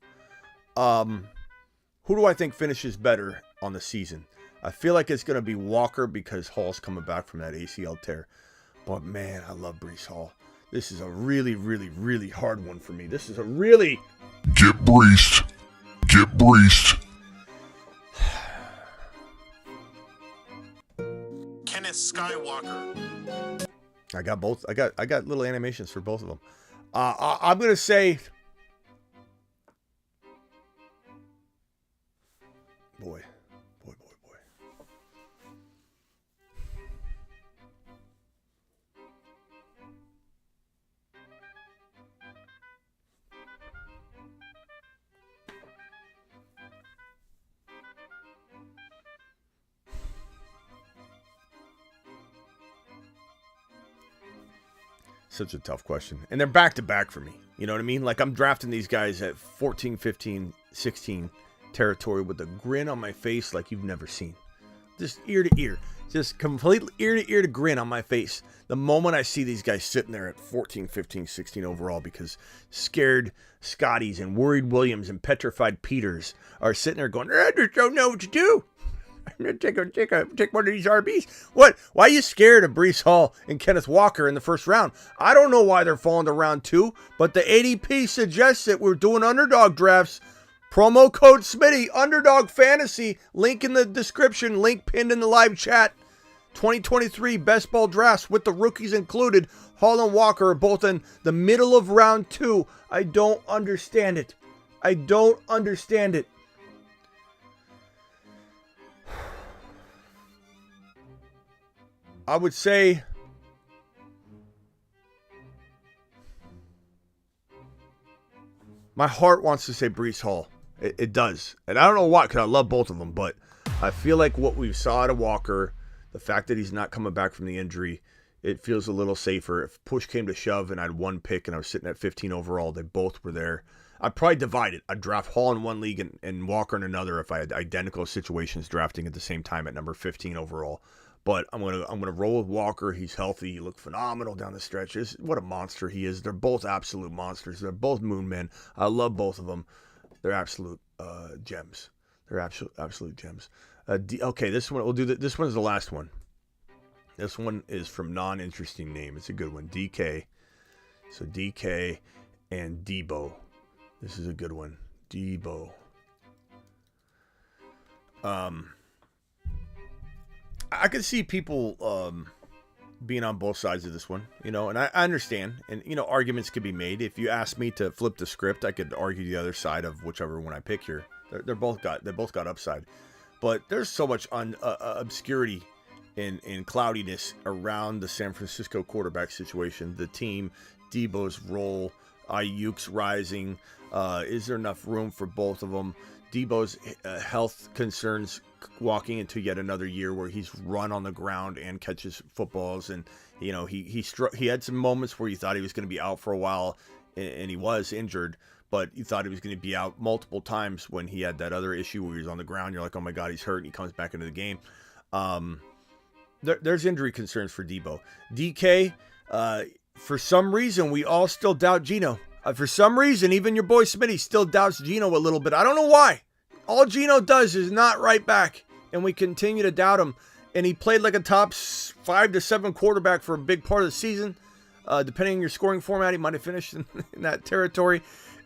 Who do I think finishes better on the season? I feel like it's going to be Walker because Hall's coming back from that ACL tear. But man, I love Breece Hall. This is a really, really, really hard one for me. This is a really... Get breached. Get breached. Kenneth Skywalker. I got both. I got little animations for both of them. I'm gonna say, boy. Such a tough question. And they're back to back for me. You know what I mean? Like, I'm drafting these guys at 14, 15, 16 territory with a grin on my face like you've never seen. Just ear to ear. Just completely ear to ear to grin on my face the moment I see these guys sitting there at 14, 15, 16 overall, because scared Scotties and worried Williams and petrified Peters are sitting there going, I just don't know what to do. I'm going to take one of these RBs. What? Why are you scared of Breece Hall and Kenneth Walker in the first round? I don't know why they're falling to round 2, but the ADP suggests that we're doing underdog drafts. Promo code Smitty, Underdog Fantasy. Link in the description. Link pinned in the live chat. 2023 best ball drafts with the rookies included. Hall and Walker are both in the middle of round 2. I don't understand it. I would say my heart wants to say Breece Hall. It does. And I don't know why, because I love both of them. But I feel like what we saw out of Walker, the fact that he's not coming back from the injury, it feels a little safer. If push came to shove and I had one pick and I was sitting at 15 overall, they both were there. I'd probably divide it. I'd draft Hall in one league and Walker in another if I had identical situations drafting at the same time at number 15 overall. But I'm gonna roll with Walker. He's healthy. He looked phenomenal down the stretches. What a monster he is. They're both absolute monsters. They're both moon men. I love both of them. They're absolute gems. They're absolute gems. Okay, this one we'll do. This one is the last one. This one is from non-interesting name. It's a good one. DK. So DK and Debo. This is a good one. Debo. I could see people being on both sides of this one, you know, and I understand. And, you know, arguments could be made. If you asked me to flip the script, I could argue the other side of whichever one I pick here. They both got upside. But there's so much obscurity and cloudiness around the San Francisco quarterback situation. The team, Debo's role, Ayuk's rising. Is there enough room for both of them? Debo's health concerns walking into yet another year where he's run on the ground and catches footballs, and you know he had some moments where you thought he was going to be out for a while, and he was injured, but you thought he was going to be out multiple times when he had that other issue where he was on the ground. You're like, oh my God, he's hurt, and he comes back into the game. There's injury concerns for Debo. DK, for some reason, we all still doubt Geno. For some reason, even your boy Smitty still doubts Geno a little bit. I don't know why. All Geno does is not right back, and we continue to doubt him. And he played like a top 5 to 7 quarterback for a big part of the season. Depending on your scoring format, he might have finished in that territory.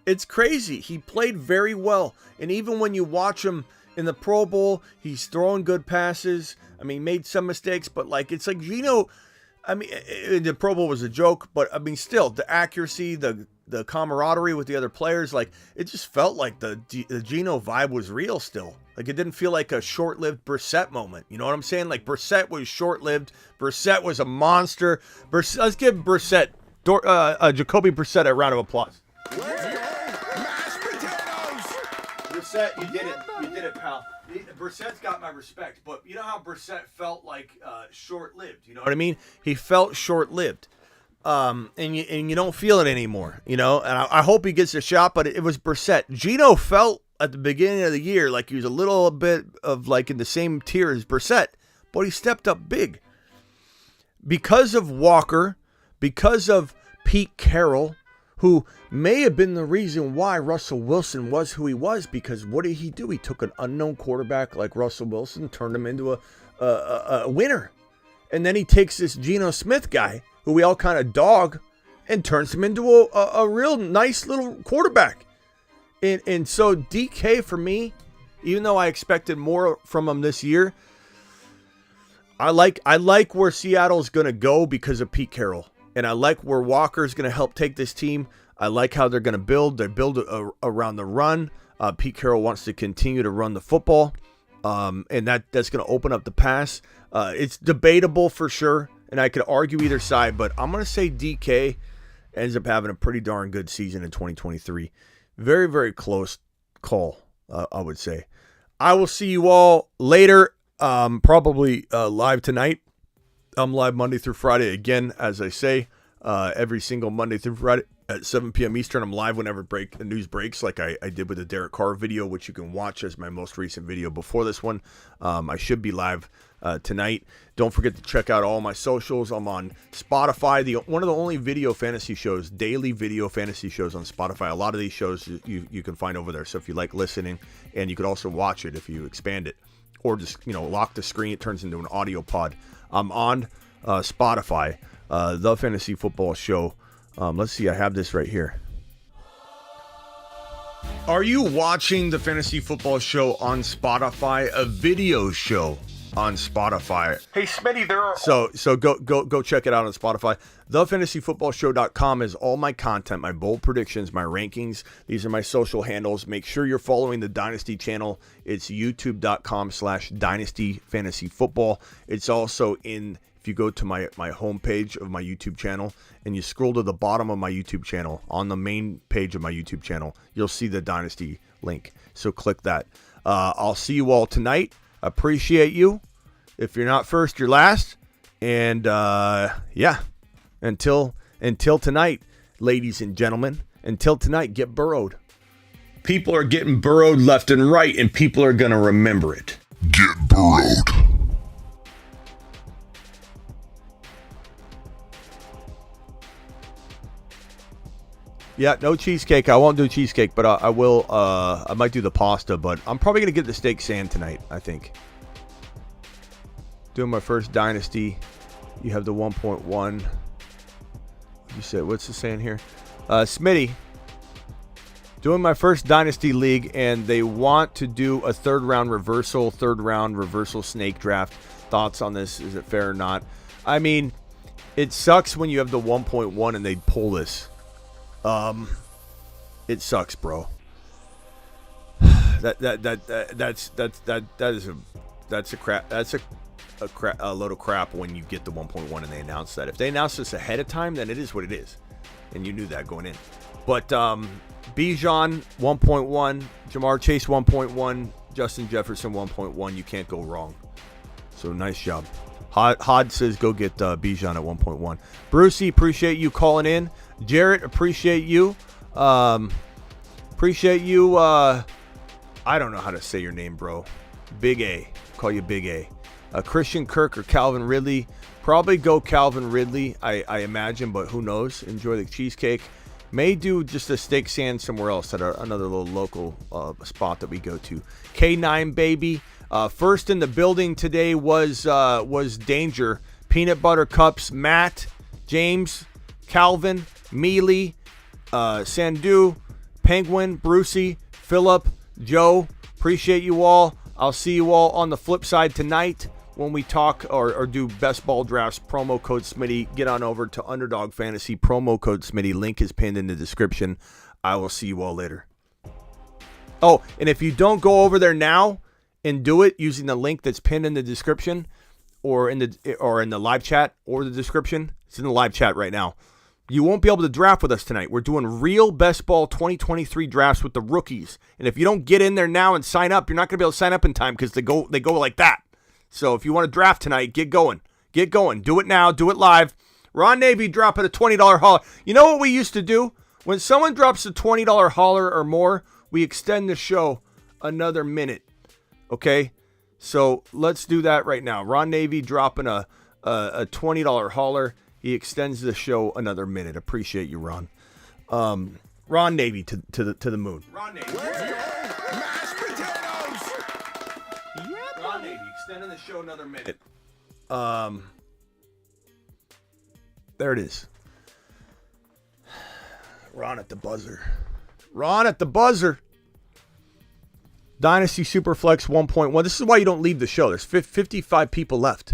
It's crazy. He played very well. And even when you watch him in the Pro Bowl, he's throwing good passes. I mean, made some mistakes, but it's like Geno. I mean, the Pro Bowl was a joke, but I mean, still, the accuracy, the camaraderie with the other players, it just felt like the Geno vibe was real still. It didn't feel like a short-lived Brissett moment. You know what I'm saying? Brissett was short-lived. Brissett was a monster. Let's give Brissett, Jacoby Brissett, a round of applause. Mashed potatoes! Brissett, you did it. You did it, pal. Brissett's got my respect, but you know how Brissett felt short-lived? You know what I mean? He felt short-lived. And you don't feel it anymore, and I hope he gets a shot, but it was Brissett. Geno felt at the beginning of the year like he was a little bit of in the same tier as Brissett, but he stepped up big. Because of Walker, because of Pete Carroll, who may have been the reason why Russell Wilson was who he was, because what did he do? He took an unknown quarterback like Russell Wilson, turned him into a winner. And then he takes this Geno Smith guy, who we all kind of dog, and turns him into a real nice little quarterback. And so DK, for me, even though I expected more from him this year, I like where Seattle's going to go because of Pete Carroll. And I like where Walker's going to help take this team. I like how they're going to build. They build around the run. Pete Carroll wants to continue to run the football. And that's going to open up the pass. It's debatable for sure. And I could argue either side, but I'm going to say DK ends up having a pretty darn good season in 2023. Very, very close call, I would say. I will see you all later, probably live tonight. I'm live Monday through Friday again, as I say, every single Monday through Friday at 7 p.m. Eastern. I'm live whenever the news breaks, like I did with the Derek Carr video, which you can watch as my most recent video before this one. I should be live tonight. Don't forget to check out all my socials. I'm on Spotify, one of the only video fantasy shows, daily video fantasy shows on Spotify. A lot of these shows you can find over there. So if you like listening, and you could also watch it if you expand it, or just lock the screen, it turns into an audio pod. I'm on Spotify, The Fantasy Football Show. Let's see, I have this right here. Are you watching The Fantasy Football Show on Spotify? A video show on Spotify. Hey, Smitty, there are... So go check it out on Spotify. TheFantasyFootballShow.com is all my content, my bold predictions, my rankings. These are my social handles. Make sure you're following the Dynasty channel. It's youtube.com/Dynasty Fantasy Football. It's also if you go to my homepage of my YouTube channel and you scroll to the bottom of my YouTube channel, on the main page of my YouTube channel, you'll see the Dynasty link. So click that. I'll see you all tonight. Appreciate you. If you're not first, you're last. And until tonight, ladies and gentlemen, until tonight, get burrowed. People are getting burrowed left and right, and people are going to remember it. Get burrowed. Yeah, no cheesecake. I won't do cheesecake, but I will. I might do the pasta, but I'm probably going to get the steak sand tonight, I think. Doing my first Dynasty. You have the 1.1. You said, what's the saying here? Smitty. Doing my first Dynasty League, and they want to do a third round reversal snake draft. Thoughts on this? Is it fair or not? I mean, it sucks when you have the 1.1 and they pull this. It sucks, bro. That's a load of crap when you get the 1.1 and they announce that. If they announce this ahead of time, then it is what it is, and you knew that going in. But Bijan 1.1, Jamar Chase 1.1, Justin Jefferson 1.1. You can't go wrong. So nice job. Hod says go get Bijan at 1.1. Brucey, appreciate you calling in. Jarrett, appreciate you. I don't know how to say your name, bro. Big A. Call you Big A. Christian Kirk or Calvin Ridley. Probably go Calvin Ridley, I imagine, but who knows? Enjoy the cheesecake. May do just a steak sand somewhere else at another little local spot that we go to. K9 baby. First in the building today was Danger. Peanut Butter Cups. Matt, James, Calvin, Mealy, Sandu, Penguin, Brucey, Phillip, Joe. Appreciate you all. I'll see you all on the flip side tonight when we talk or do best ball drafts. Promo code Smitty. Get on over to Underdog Fantasy. Promo code Smitty. Link is pinned in the description. I will see you all later. Oh, and if you don't go over there now and do it using the link that's pinned in the description or in the live chat or the description, it's in the live chat right now. You won't be able to draft with us tonight. We're doing real best ball 2023 drafts with the rookies. And if you don't get in there now and sign up, you're not going to be able to sign up in time because they go like that. So if you want to draft tonight, get going. Get going. Do it now. Do it live. Ron Navy dropping a $20 hauler. You know what we used to do? When someone drops a $20 hauler or more, we extend the show another minute. Okay? So let's do that right now. Ron Navy dropping a $20 hauler. He extends the show another minute. Appreciate you, Ron. Ron Navy to the moon. Ron Navy. Mashed potatoes! Yep. Ron Navy extending the show another minute. There it is. Ron at the buzzer. Ron at the buzzer. Dynasty Superflex 1.1. This is why you don't leave the show. There's 55 people left.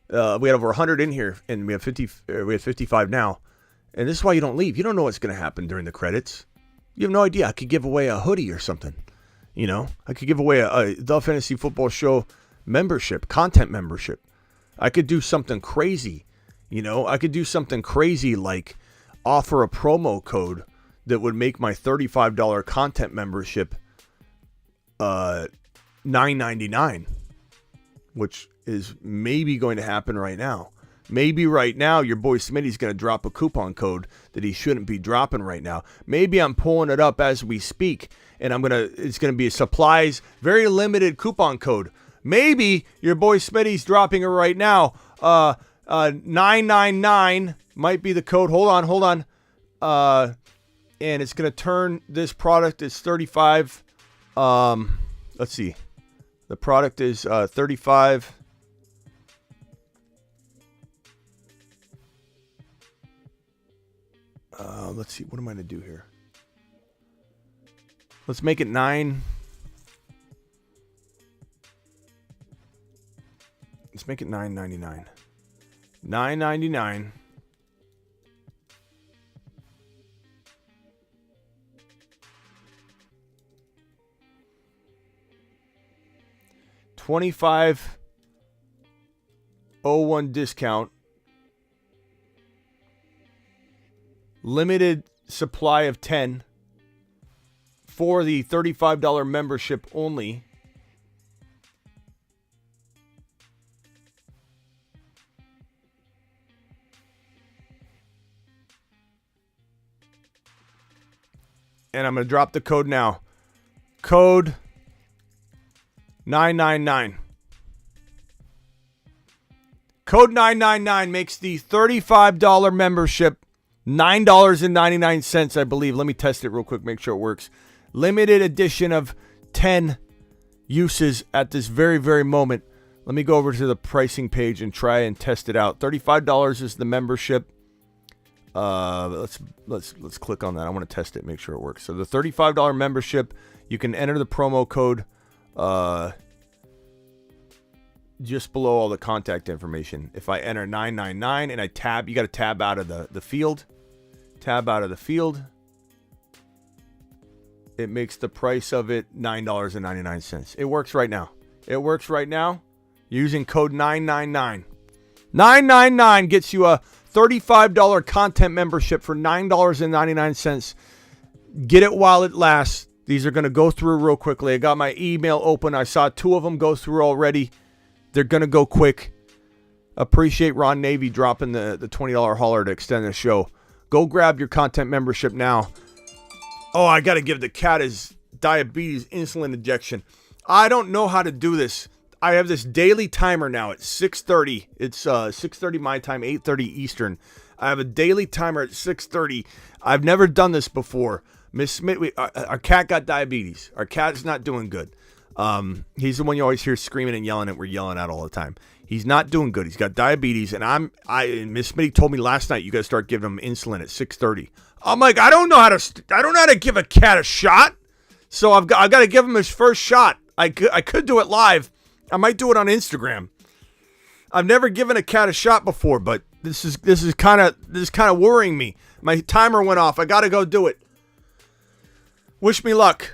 We had over 100 in here, and we have 55 now. And this is why you don't leave. You don't know what's going to happen during the credits. You have no idea. I could give away a hoodie or something. You know, I could give away a The Fantasy Football Show membership, content membership. I could do something crazy. You know, I could do something crazy like offer a promo code that would make my $35 content membership $9.99, which is maybe going to happen right now. Maybe right now your boy Smitty's going to drop a coupon code that he shouldn't be dropping right now. Maybe I'm pulling it up as we speak, and it's going to be a supplies, very limited coupon code. Maybe your boy Smitty's dropping it right now. 999 might be the code. Hold on. And it's going to turn this product is 35. Let's see. The product is 35. Let's see. What am I going to do here? Let's make it 9. Let's make it $9.99. $9.99. $25.01 discount. Limited supply of 10 for the $35 membership only. And I'm going to drop the code now. Code 999. Code 999 makes the $35 membership $9.99, I believe. Let me test it real quick, make sure it works. Limited edition of 10 uses at this very, very moment. Let me go over to the pricing page and try and test it out. $35 is the membership. Let's click on that. I want to test it, make sure it works. So the $35 membership, you can enter the promo code just below all the contact information. If I enter 999 and I tab, you got to tab out of the field. Tab out of the field. It makes the price of it $9.99. It works right now. It works right now using code 999. 999 gets you a $35 content membership for $9.99. Get it while it lasts. These are going to go through real quickly. I got my email open. I saw 2 of them go through already. They're going to go quick. Appreciate Ron Navy dropping the $20 hauler to extend the show. Go grab your content membership now. Oh, I got to give the cat his diabetes insulin injection. I don't know how to do this. I have this daily timer now at 6:30. It's 6:30 my time, 8:30 Eastern. I have a daily timer at 6:30. I've never done this before. Miss Smith, our cat got diabetes. Our cat is not doing good. He's the one you always hear screaming and yelling at. We're yelling at all the time. He's not doing good. He's got diabetes, and Miss Smitty told me last night you got to start giving him insulin at 6:30. I'm like, I don't know how to give a cat a shot. So I've got to give him his first shot. I could do it live. I might do it on Instagram. I've never given a cat a shot before, but this is kind of worrying me. My timer went off. I got to go do it. Wish me luck.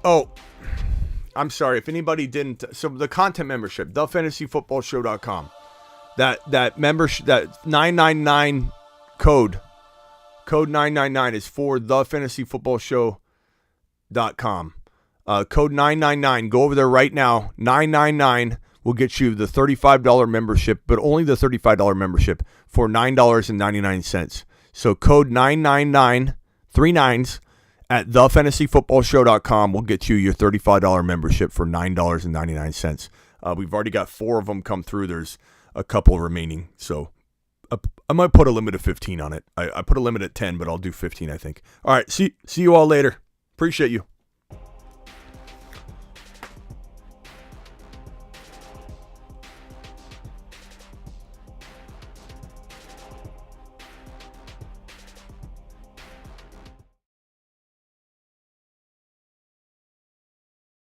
Oh, I'm sorry if anybody didn't. So the content membership, thefantasyfootballshow.com. That membership, that 999 code 999 is for thefantasyfootballshow.com. Code 999. Go over there right now. 999 will get you the $35 membership, but only the $35 membership for $9.99. So code 999, 3 nines, at thefantasyfootballshow.com will get you your $35 membership for $9.99. We've already got 4 of them come through. There's a couple remaining. So I might put a limit of 15 on it. I put a limit at 10, but I'll do 15, I think. All right. See you all later. Appreciate you.